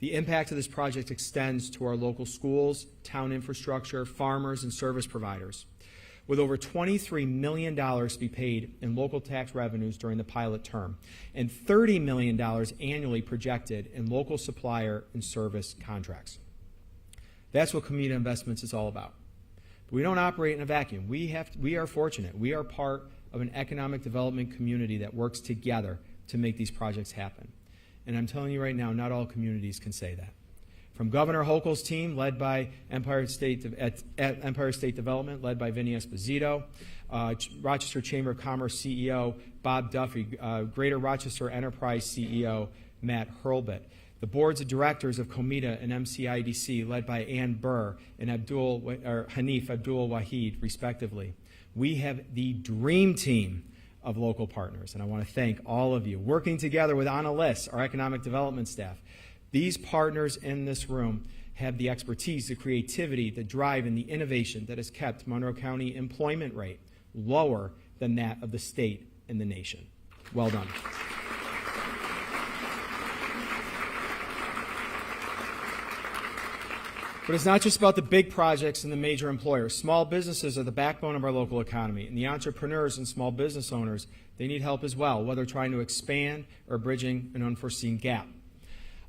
Speaker 5: The impact of this project extends to our local schools, town infrastructure, farmers, and service providers, with over $23 million to be paid in local tax revenues during the pilot term and $30 million annually projected in local supplier and service contracts. That's what Comida Investments is all about. But we don't operate in a vacuum. We are fortunate. We are part of an economic development community that works together to make these projects happen. And I'm telling you right now, not all communities can say that. From Governor Hochul's team, led by Empire State Development, led by Vinny Esposito, Rochester Chamber of Commerce CEO Bob Duffy, Greater Rochester Enterprise CEO Matt Hurlbut, the boards of directors of Comida and MCIDC, led by Ann Burr and Hanif Abdul Wahid, respectively. We have the dream team of local partners, and I want to thank all of you. Working together with Anna Liss, our economic development staff, these partners in this room have the expertise, the creativity, the drive, and the innovation that has kept Monroe County employment rate lower than that of the state and the nation. Well done. But it's not just about the big projects and the major employers. Small businesses are the backbone of our local economy, and the entrepreneurs and small business owners, they need help as well, whether trying to expand or bridging an unforeseen gap.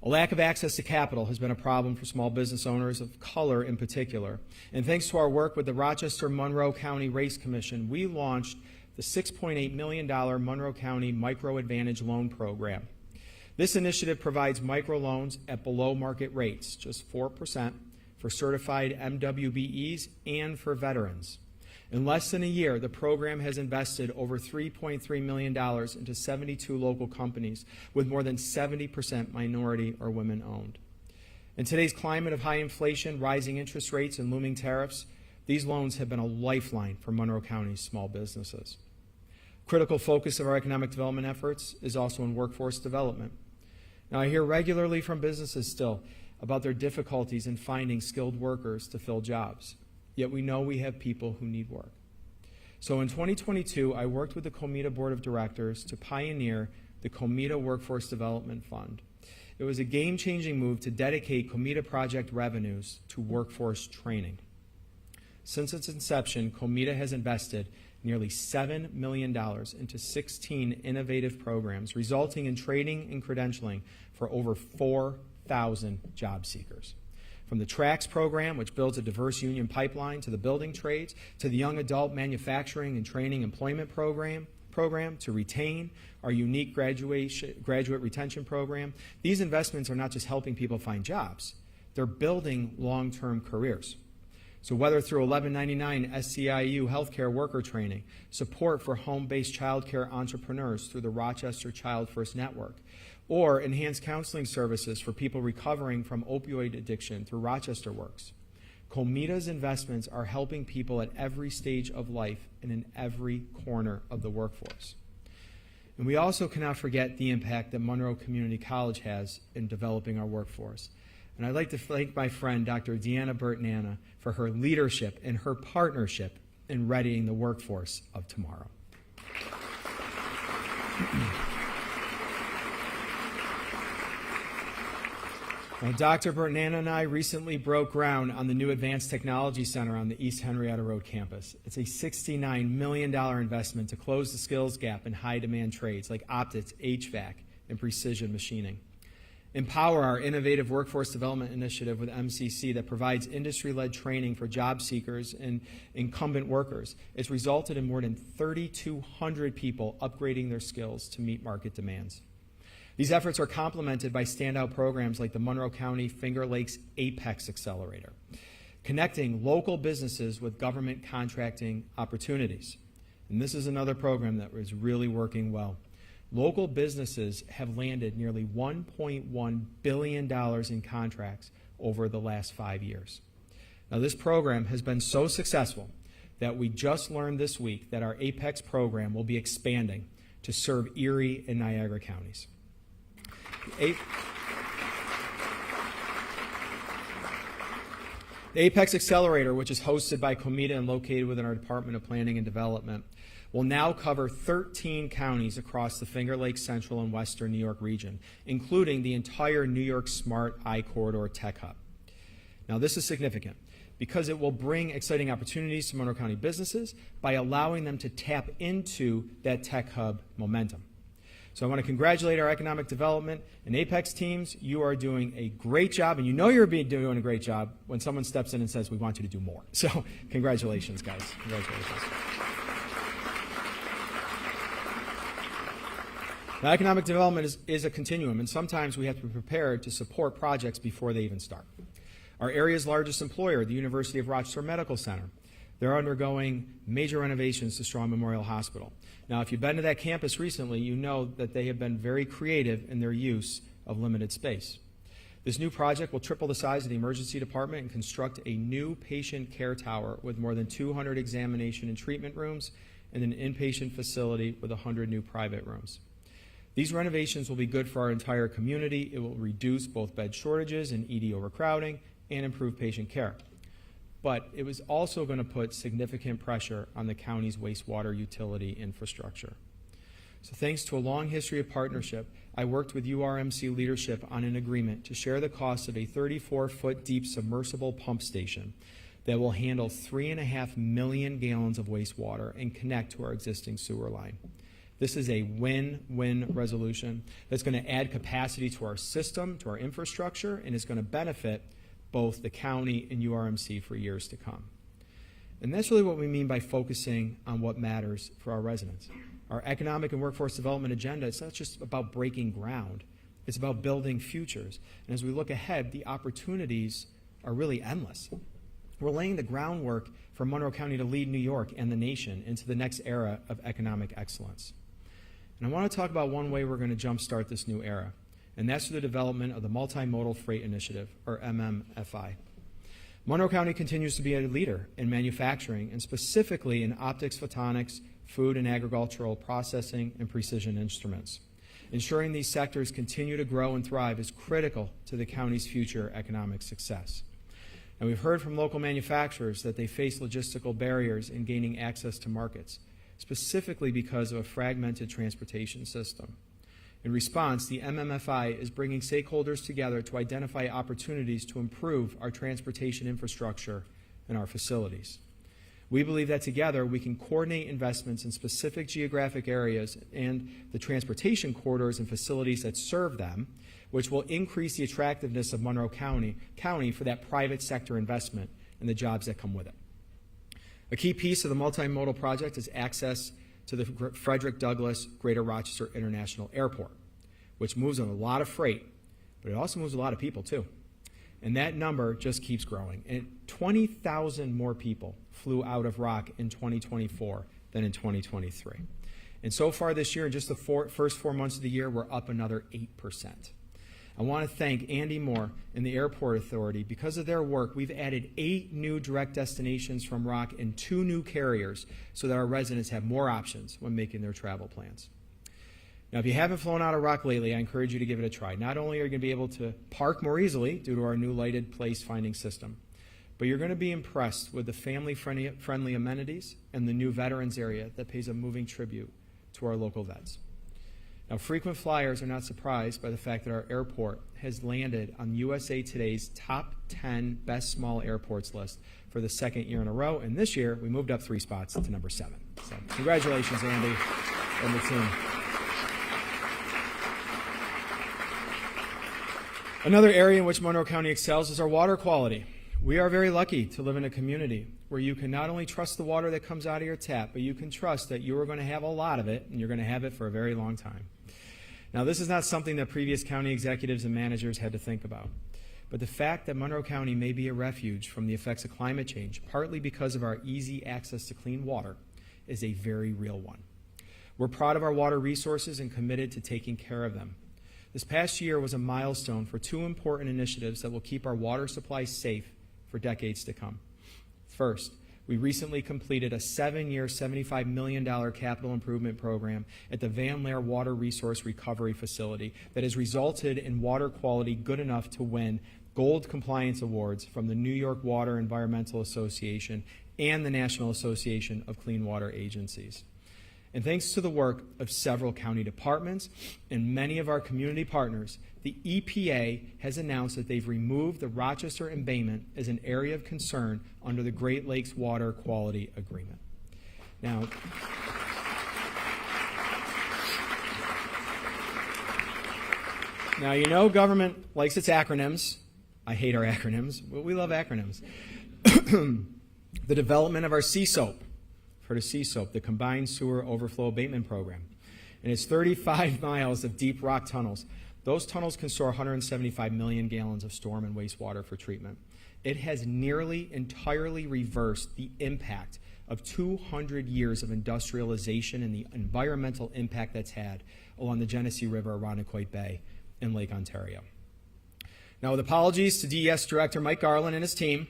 Speaker 5: A lack of access to capital has been a problem for small business owners of color in particular. And thanks to our work with the Rochester-Monroe County Race Commission, we launched the $6.8 million Monroe County Micro Advantage Loan Program. This initiative provides microloans at below market rates, just 4%, for certified MWBEs and for veterans. In less than a year, the program has invested over $3.3 million into 72 local companies, with more than 70% minority or women-owned. In today's climate of high inflation, rising interest rates, and looming tariffs, these loans have been a lifeline for Monroe County's small businesses. Critical focus of our economic development efforts is also in workforce development. Now, I hear regularly from businesses still about their difficulties in finding skilled workers to fill jobs. Yet we know we have people who need work. So in 2022, I worked with the Comida Board of Directors to pioneer the Comida Workforce Development Fund. It was a game-changing move to dedicate Comida project revenues to workforce training. Since its inception, Comida has invested nearly $7 million into 16 innovative programs, resulting in training and credentialing for over 4,000 job seekers. From the TRACS program, which builds a diverse union pipeline, to the building trades, to the young adult manufacturing and training employment program to retain, our unique graduate retention program. These investments are not just helping people find jobs, they're building long-term careers. So whether through $11.99 SCIU healthcare worker training, support for home-based child care entrepreneurs through the Rochester Child First Network, or enhanced counseling services for people recovering from opioid addiction through Rochester Works, Comida's investments are helping people at every stage of life and in every corner of the workforce. And we also cannot forget the impact that Monroe Community College has in developing our workforce. And I'd like to thank my friend, Dr. Deanna Burton-Anna, for her leadership and her partnership in readying the workforce of tomorrow. Now, Dr. Burton-Anna and I recently broke ground on the new Advanced Technology Center on the East Henrietta Road campus. It's a $69 million investment to close the skills gap in high-demand trades like optics, HVAC, and precision machining. Empower, our innovative workforce development initiative with MCC that provides industry-led training for job seekers and incumbent workers. It's resulted in more than 3,200 people upgrading their skills to meet market demands. These efforts are complemented by standout programs like the Monroe County Finger Lakes Apex Accelerator, connecting local businesses with government contracting opportunities. And this is another program that is really working well. Local businesses have landed nearly $1.1 billion in contracts over the last 5 years. Now, this program has been so successful that we just learned this week that our Apex program will be expanding to serve Erie and Niagara counties. The Apex Accelerator, which is hosted by Comida and located within our Department of Planning and Development, will now cover 13 counties across the Finger Lakes Central and Western New York region, including the entire New York Smart I-Corridor Tech Hub. Now, this is significant because it will bring exciting opportunities to Monroe County businesses by allowing them to tap into that tech hub momentum. So I want to congratulate our economic development and Apex teams. You are doing a great job, and you know you're doing a great job when someone steps in and says, we want you to do more. So congratulations, guys. Congratulations. Now, economic development is a continuum, and sometimes we have to be prepared to support projects before they even start. Our area's largest employer, the University of Rochester Medical Center, they're undergoing major renovations to Strong Memorial Hospital. Now, if you've been to that campus recently, you know that they have been very creative in their use of limited space. This new project will triple the size of the emergency department and construct a new patient care tower with more than 200 examination and treatment rooms and an inpatient facility with 100 new private rooms. These renovations will be good for our entire community. It will reduce both bed shortages and ED overcrowding and improve patient care. But it was also going to put significant pressure on the county's wastewater utility infrastructure. So thanks to a long history of partnership, I worked with URMC leadership on an agreement to share the cost of a 34-foot deep submersible pump station that will handle 3.5 million gallons of wastewater and connect to our existing sewer line. This is a win-win resolution that's going to add capacity to our system, to our infrastructure, and is going to benefit both the county and URMC for years to come. And that's really what we mean by focusing on what matters for our residents. Our economic and workforce development agenda, it's not just about breaking ground. It's about building futures. And as we look ahead, the opportunities are really endless. We're laying the groundwork for Monroe County to lead New York and the nation into the next era of economic excellence. And I want to talk about one way we're going to jumpstart this new era, and that's through the development of the Multimodal Freight Initiative, or MMFI. Monroe County continues to be a leader in manufacturing, and specifically in optics, photonics, food and agricultural processing, and precision instruments. Ensuring these sectors continue to grow and thrive is critical to the county's future economic success. And we've heard from local manufacturers that they face logistical barriers in gaining access to markets, specifically because of a fragmented transportation system. In response, the MMFI is bringing stakeholders together to identify opportunities to improve our transportation infrastructure and our facilities. We believe that together we can coordinate investments in specific geographic areas and the transportation corridors and facilities that serve them, which will increase the attractiveness of Monroe County for that private sector investment and the jobs that come with it. A key piece of the multimodal project is access to the Frederick Douglass Greater Rochester International Airport, which moves a lot of freight, but it also moves a lot of people too. And that number just keeps growing. And 20,000 more people flew out of Rock in 2024 than in 2023. And so far this year, in just the first 4 months of the year, we're up another 8%. I want to thank Andy Moore and the Airport Authority. Because of their work, we've added 8 new direct destinations from Rock and 2 new carriers so that our residents have more options when making their travel plans. Now, if you haven't flown out of Rock lately, I encourage you to give it a try. Not only are you going to be able to park more easily due to our new lighted place finding system, but you're going to be impressed with the family-friendly amenities and the new veterans area that pays a moving tribute to our local vets. Now, frequent flyers are not surprised by the fact that our airport has landed on USA Today's top 10 best small airports list for the second year in a row, and this year we moved up 3 spots to number 7. So congratulations, Andy and the team. Another area in which Monroe County excels is our water quality. We are very lucky to live in a community where you can not only trust the water that comes out of your tap, but you can trust that you are going to have a lot of it, and you're going to have it for a very long time. Now, this is not something that previous county executives and managers had to think about, but the fact that Monroe County may be a refuge from the effects of climate change, partly because of our easy access to clean water, is a very real one. We're proud of our water resources and committed to taking care of them. This past year was a milestone for 2 important initiatives that will keep our water supply safe for decades to come. First, we recently completed a 7-year, $75 million capital improvement program at the Van Laer Water Resource Recovery Facility that has resulted in water quality good enough to win gold compliance awards from the New York Water Environmental Association and the National Association of Clean Water Agencies. And thanks to the work of several county departments and many of our community partners, the EPA has announced that they've removed the Rochester embayment as an area of concern under the Great Lakes Water Quality Agreement. Now, Now, you know government likes its acronyms. I hate our acronyms, but we love acronyms. The development of our CSOAP, for the CSOAP, the Combined Sewer Overflow Abatement Program. And it's 35 miles of deep rock tunnels. Those tunnels can store 175 million gallons of storm and wastewater for treatment. It has nearly entirely reversed the impact of 200 years of industrialization and the environmental impact that's had along the Genesee River, Irondequoit Bay, and Lake Ontario. Now, with apologies to DES Director Mike Garland and his team,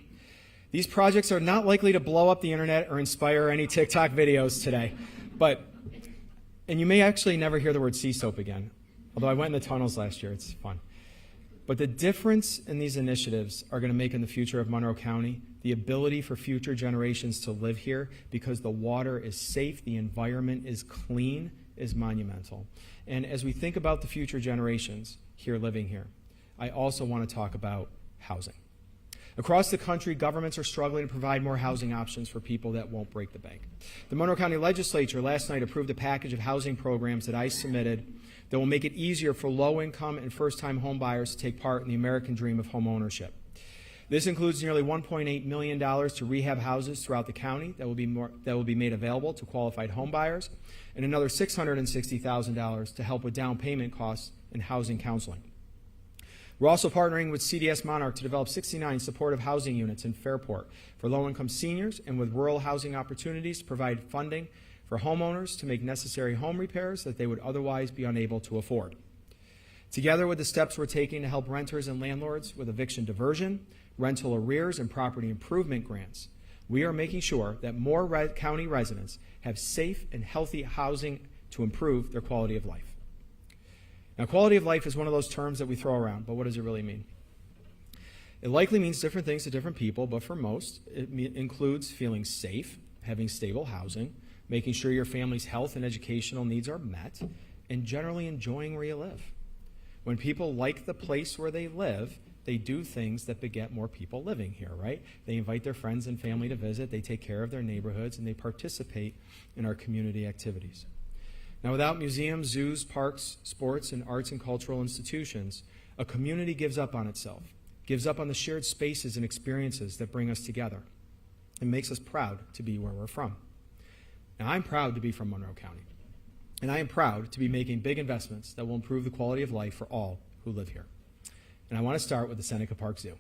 Speaker 5: these projects are not likely to blow up the internet or inspire any TikTok videos today. And you may actually never hear the word CSOAP again, although I went in the tunnels last year. It's fun. But the difference in these initiatives are going to make in the future of Monroe County, the ability for future generations to live here because the water is safe, the environment is clean, is monumental. And as we think about the future generations here living here, I also want to talk about housing. Across the country, governments are struggling to provide more housing options for people that won't break the bank. The Monroe County Legislature last night approved a package of housing programs that I submitted that will make it easier for low-income and first-time homebuyers to take part in the American dream of home ownership. This includes nearly $1.8 million to rehab houses throughout the county that will be made available to qualified homebuyers, and another $660,000 to help with down payment costs and housing counseling. We're also partnering with CDS Monarch to develop 69 supportive housing units in Fairport for low-income seniors and with rural housing opportunities to provide funding for homeowners to make necessary home repairs that they would otherwise be unable to afford. Together with the steps we're taking to help renters and landlords with eviction diversion, rental arrears, and property improvement grants, we are making sure that more county residents have safe and healthy housing to improve their quality of life. Now, quality of life is one of those terms that we throw around, but what does it really mean? It likely means different things to different people, but for most, it includes feeling safe, having stable housing, making sure your family's health and educational needs are met, and generally enjoying where you live. When people like the place where they live, they do things that beget more people living here, right? They invite their friends and family to visit, they take care of their neighborhoods, and they participate in our community activities. Now, without museums, zoos, parks, sports, and arts and cultural institutions, a community gives up on itself, gives up on the shared spaces and experiences that bring us together, and makes us proud to be where we're from. Now, I'm proud to be from Monroe County, and I am proud to be making big investments that will improve the quality of life for all who live here. And I want to start with the Seneca Park Zoo.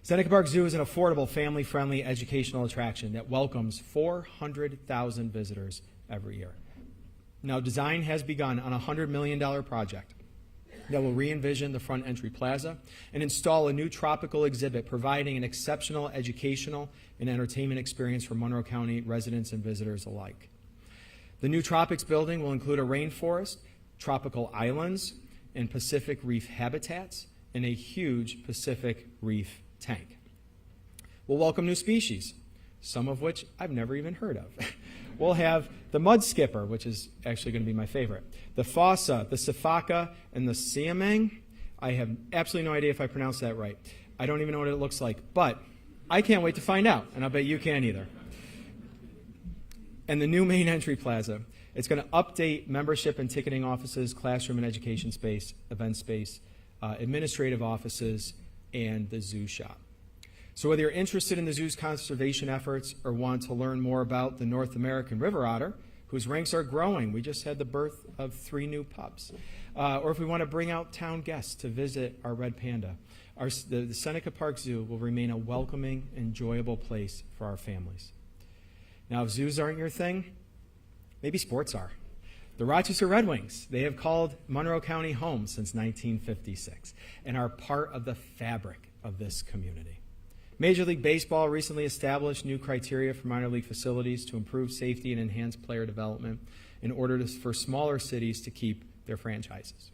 Speaker 5: Seneca Park Zoo is an affordable, family-friendly educational attraction that welcomes 400,000 visitors every year. Now, design has begun on a $100 million project that will re-envision the front entry plaza and install a new tropical exhibit providing an exceptional educational and entertainment experience for Monroe County residents and visitors alike. The new Tropics building will include a rainforest, tropical islands, and Pacific reef habitats, and a huge Pacific reef tank. We'll welcome new species, some of which I've never even heard of. We'll have the mud skipper, which is actually going to be my favorite, the fossa, the sifaka, and the siamang. I have absolutely no idea if I pronounced that right. I don't even know what it looks like, but I can't wait to find out, and I'll bet you can't either. And the new main entry plaza, it's going to update membership and ticketing offices, classroom and education space, event space, administrative offices, and the zoo shop. So whether you're interested in the zoo's conservation efforts or want to learn more about the North American river otter, whose ranks are growing, we just had the birth of 3 new pups, or if we want to bring out town guests to visit our red panda, the Seneca Park Zoo will remain a welcoming, enjoyable place for our families. Now, if zoos aren't your thing, maybe sports are. The Rochester Red Wings, they have called Monroe County home since 1956 and are part of the fabric of this community. Major League Baseball recently established new criteria for minor league facilities to improve safety and enhance player development in order for smaller cities to keep their franchises.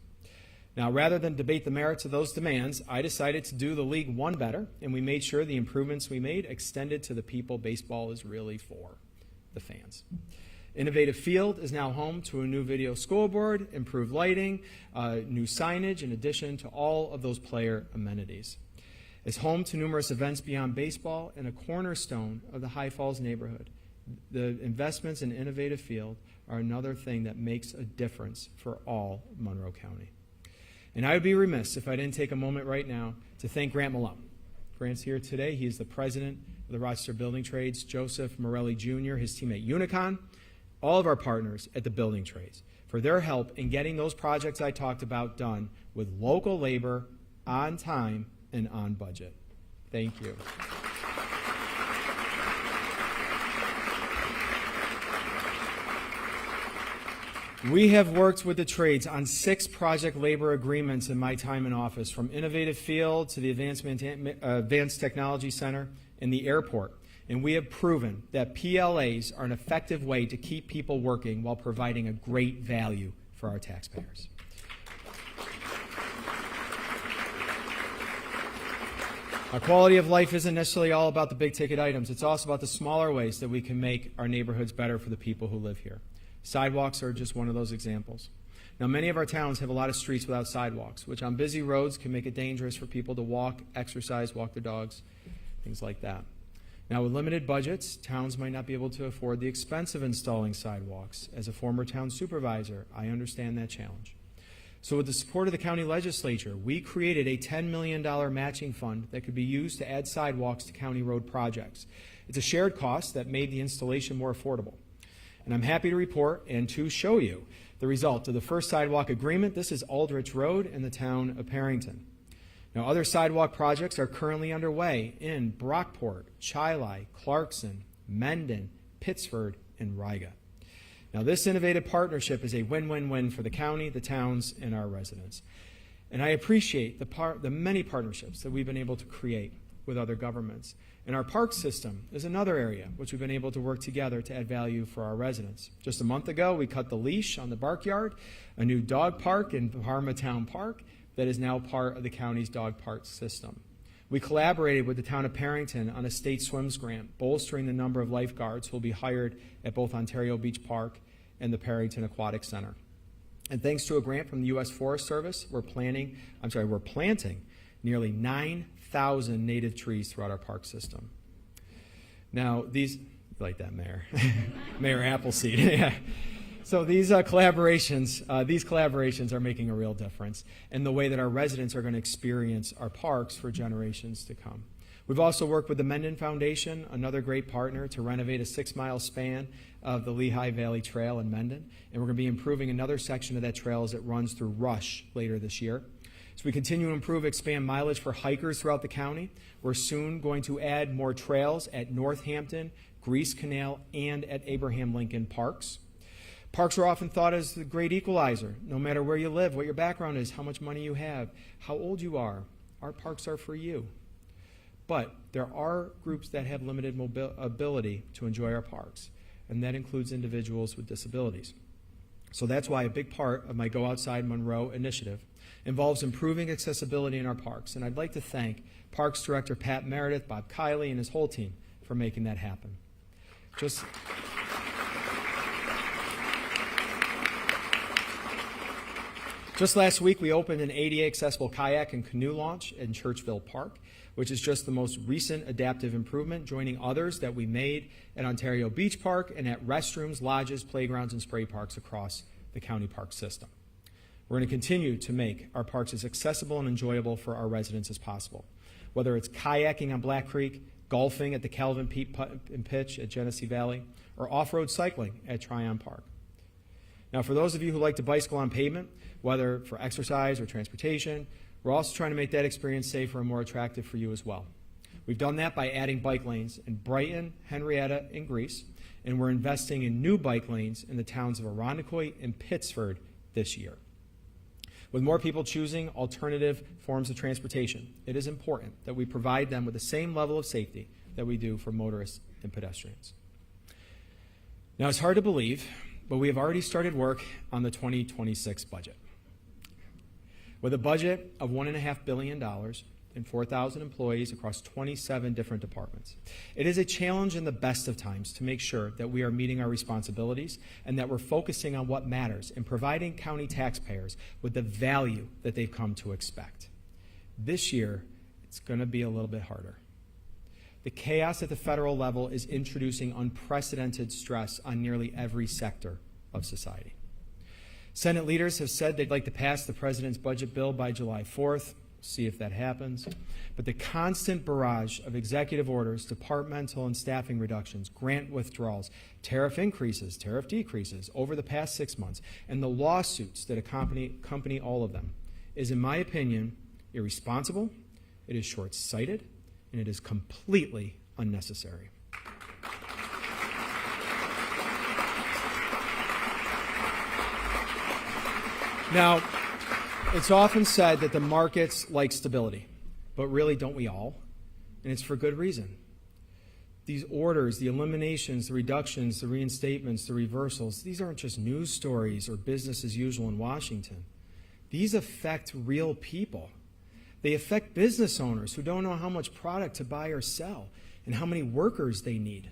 Speaker 5: Now, rather than debate the merits of those demands, I decided to do the league one better, and we made sure the improvements we made extended to the people baseball is really for, the fans. Innovative Field is now home to a new video scoreboard, improved lighting, new signage, in addition to all of those player amenities. It's home to numerous events beyond baseball and a cornerstone of the High Falls neighborhood. The investments in Innovative Field are another thing that makes a difference for all Monroe County. And I would be remiss if I didn't take a moment right now to thank Grant Malone. Grant's here today. He is the president of the Rochester Building Trades, Joseph Morelli Jr., his team at Unicon, all of our partners at the Building Trades for their help in getting those projects I talked about done with local labor, on time, and on budget. Thank you. We have worked with the trades on 6 project labor agreements in my time in office, from Innovative Field to the Advanced Technology Center and the airport. And we have proven that PLAs are an effective way to keep people working while providing a great value for our taxpayers. Our quality of life isn't necessarily all about the big ticket items. It's also about the smaller ways that we can make our neighborhoods better for the people who live here. Sidewalks are just one of those examples. Now, many of our towns have a lot of streets without sidewalks, which on busy roads can make it dangerous for people to walk, exercise, walk their dogs, things like that. Now, with limited budgets, towns might not be able to afford the expense of installing sidewalks. As a former town supervisor, I understand that challenge. So with the support of the county legislature, we created a $10 million matching fund that could be used to add sidewalks to county road projects. It's a shared cost that made the installation more affordable. And I'm happy to report and to show you the result of the first sidewalk agreement. This is Aldrich Road in the town of Perrington. Now, other sidewalk projects are currently underway in Brockport, Chili, Clarkson, Mendon, Pittsford, and Riga. Now, this innovative partnership is a win-win-win for the county, the towns, and our residents. And I appreciate the many partnerships that we've been able to create with other governments. And our park system is another area which we've been able to work together to add value for our residents. Just a month ago, we cut the leash on the Barkyard, a new dog park in Parma Town Park that is now part of the county's dog park system. We collaborated with the town of Perrington on a state swims grant, bolstering the number of lifeguards who will be hired at both Ontario Beach Park and the Perrington Aquatic Center. And thanks to a grant from the U.S. Forest Service, we're planting nearly 9,000 native trees throughout our park system. Now, these, you like that, Mayor? Mayor Appleseed. Yeah. So these collaborations are making a real difference in the way that our residents are going to experience our parks for generations to come. We've also worked with the Mendon Foundation, another great partner, to renovate a 6-mile span of the Lehigh Valley Trail in Mendon, and we're going to be improving another section of that trail as it runs through Rush later this year. So we continue to improve, expand mileage for hikers throughout the county. We're soon going to add more trails at Northampton, Grease Canal, and at Abraham Lincoln Parks. Parks are often thought as the great equalizer. No matter where you live, what your background is, how much money you have, how old you are, our parks are for you. But there are groups that have limited ability to enjoy our parks, and that includes individuals with disabilities. So that's why a big part of my Go Outside Monroe initiative involves improving accessibility in our parks. And I'd like to thank Parks Director Pat Meredith, Bob Kiley, and his whole team for making that happen. Just last week, we opened an ADA accessible kayak and canoe launch in Churchville Park, which is just the most recent adaptive improvement, joining others that we made at Ontario Beach Park and at restrooms, lodges, playgrounds, and spray parks across the county park system. We're going to continue to make our parks as accessible and enjoyable for our residents as possible, whether it's kayaking on Black Creek, golfing at the Calvin Peak and Pitch at Genesee Valley, or off-road cycling at Tryon Park. Now, for those of you who like to bicycle on pavement, whether for exercise or transportation, we're also trying to make that experience safer and more attractive for you as well. We've done that by adding bike lanes in Brighton, Henrietta, and Greece, and we're investing in new bike lanes in the towns of Irondequoit and Pittsford this year. With more people choosing alternative forms of transportation, it is important that we provide them with the same level of safety that we do for motorists and pedestrians. Now, it's hard to believe, but we have already started work on the 2026 budget. With a budget of $1.5 billion and 4,000 employees across 27 different departments, it is a challenge in the best of times to make sure that we are meeting our responsibilities and that we're focusing on what matters and providing county taxpayers with the value that they've come to expect. This year, it's going to be a little bit harder. The chaos at the federal level is introducing unprecedented stress on nearly every sector of society. Senate leaders have said they'd like to pass the president's budget bill by July 4th. See if that happens. But the constant barrage of executive orders, departmental and staffing reductions, grant withdrawals, tariff increases, tariff decreases over the past 6 months, and the lawsuits that accompany all of them is, in my opinion, irresponsible, it is short-sighted, and it is completely unnecessary. Now, it's often said that the markets like stability, but really don't we all? And it's for good reason. These orders, the eliminations, the reductions, the reinstatements, the reversals, these aren't just news stories or business as usual in Washington. These affect real people. They affect business owners who don't know how much product to buy or sell and how many workers they need.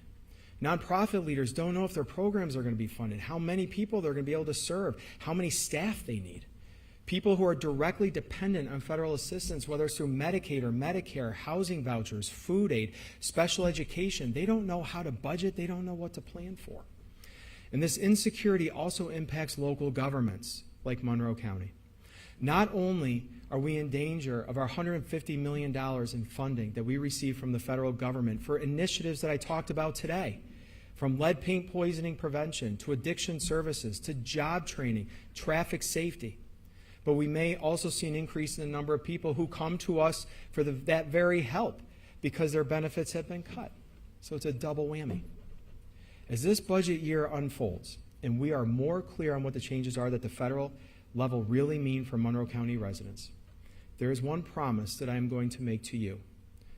Speaker 5: Nonprofit leaders don't know if their programs are going to be funded, how many people they're going to be able to serve, how many staff they need. People who are directly dependent on federal assistance, whether it's through Medicaid or Medicare, housing vouchers, food aid, special education, they don't know how to budget, they don't know what to plan for. And this insecurity also impacts local governments like Monroe County. Not only are we in danger of our $150 million in funding that we receive from the federal government for initiatives that I talked about today, from lead paint poisoning prevention to addiction services to job training, traffic safety, but we may also see an increase in the number of people who come to us for that very help because their benefits have been cut. So it's a double whammy. As this budget year unfolds, and we are more clear on what the changes are that the federal level really mean for Monroe County residents, there is one promise that I am going to make to you,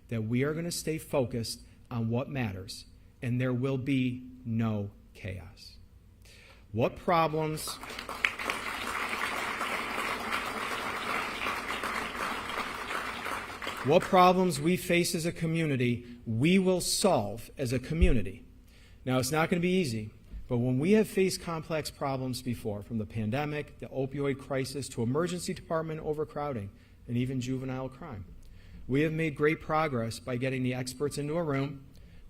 Speaker 5: that we are going to stay focused on what matters, and there will be no chaos. What problems we face as a community, we will solve as a community. Now, it's not going to be easy, but when we have faced complex problems before, from the pandemic, the opioid crisis, to emergency department overcrowding, and even juvenile crime, we have made great progress by getting the experts into a room.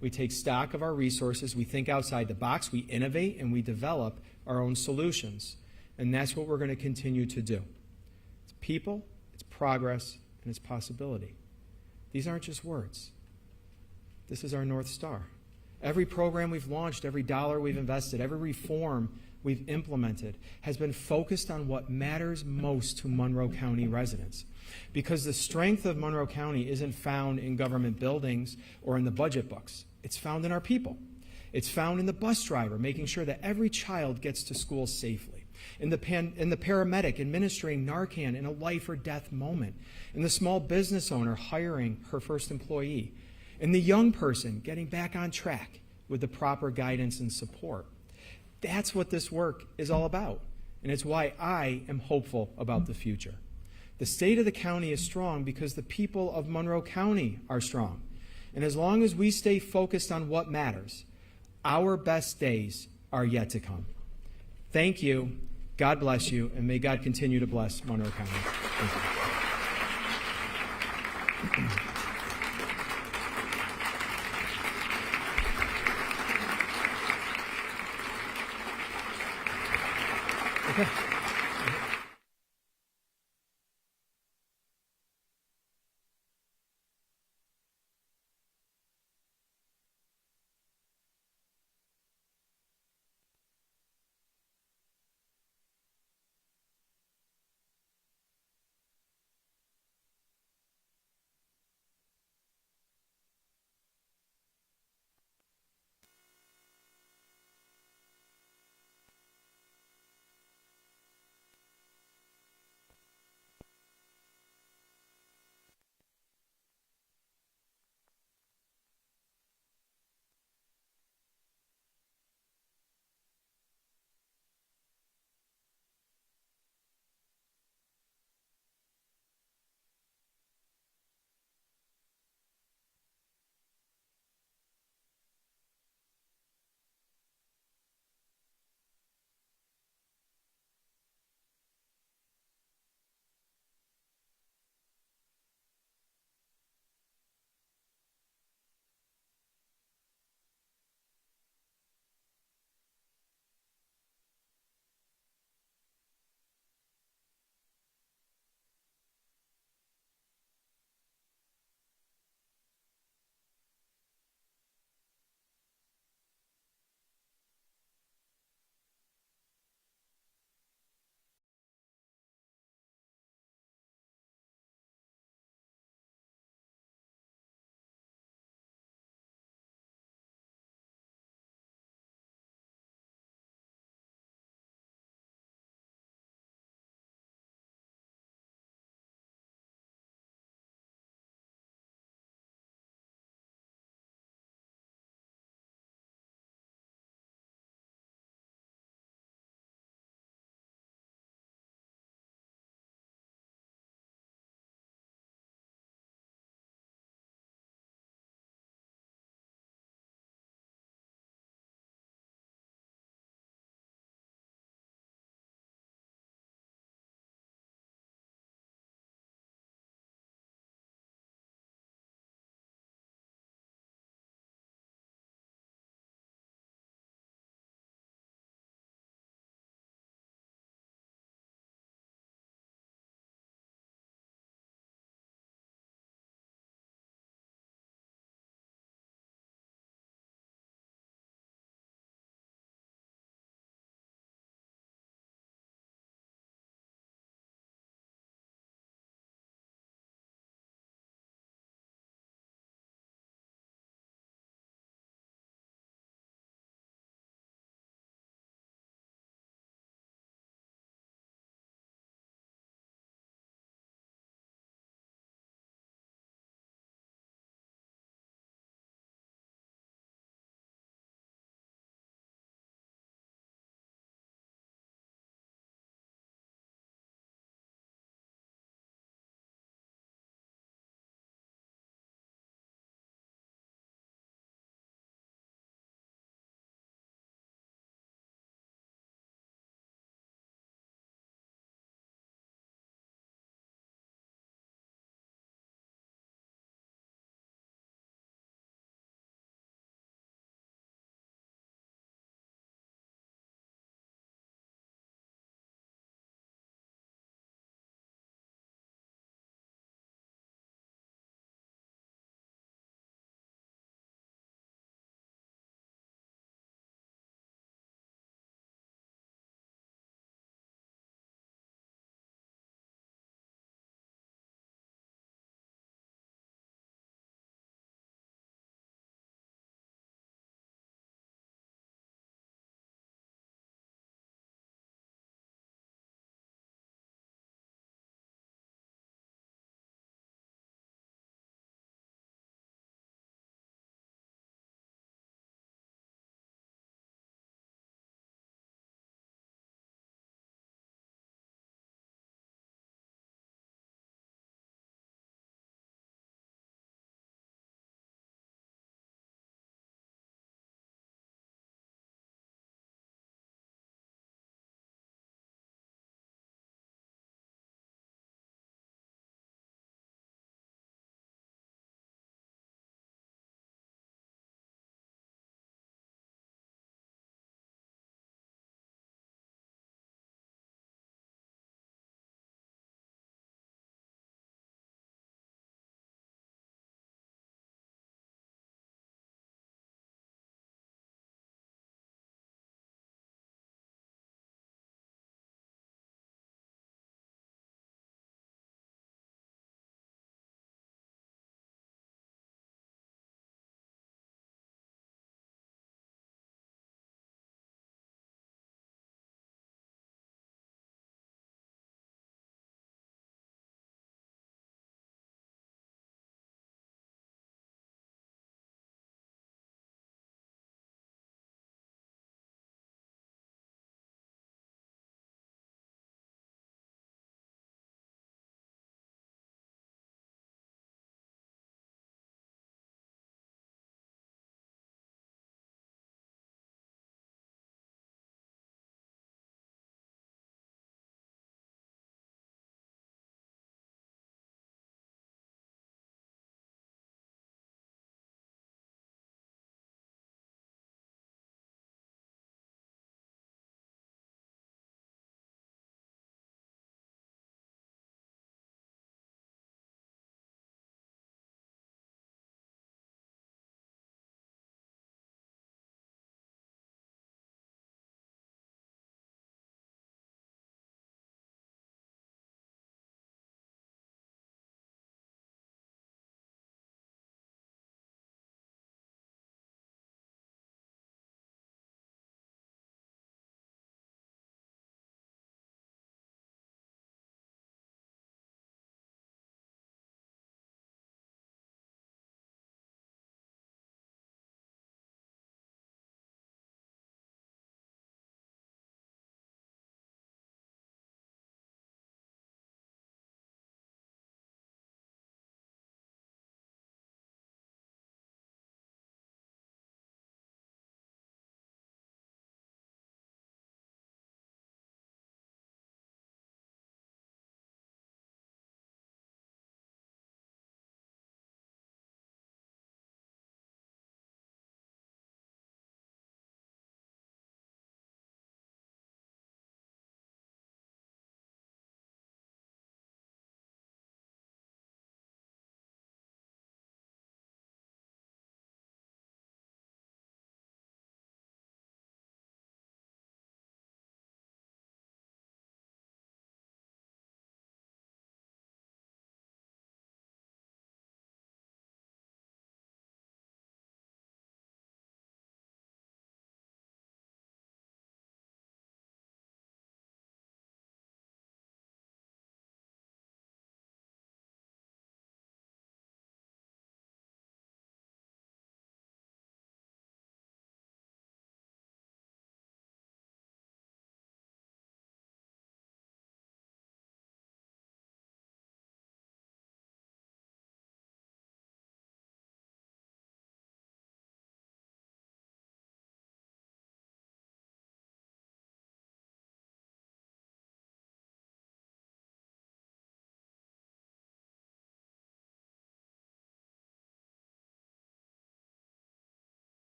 Speaker 5: We take stock of our resources, we think outside the box, we innovate, and we develop our own solutions. And that's what we're going to continue to do. It's people, it's progress, and it's possibility. These aren't just words. This is our North Star. Every program we've launched, every dollar we've invested, every reform we've implemented has been focused on what matters most to Monroe County residents. Because the strength of Monroe County isn't found in government buildings or in the budget books. It's found in our people. It's found in the bus driver, making sure that every child gets to school safely. In the paramedic administering Narcan in a life or death moment. In the small business owner hiring her first employee. In the young person getting back on track with the proper guidance and support. That's what this work is all about. And it's why I am hopeful about the future. The state of the county is strong because the people of Monroe County are strong. And as long as we stay focused on what matters, our best days are yet to come. Thank you. God bless you, and may God continue to bless Monroe County. Thank you. Okay.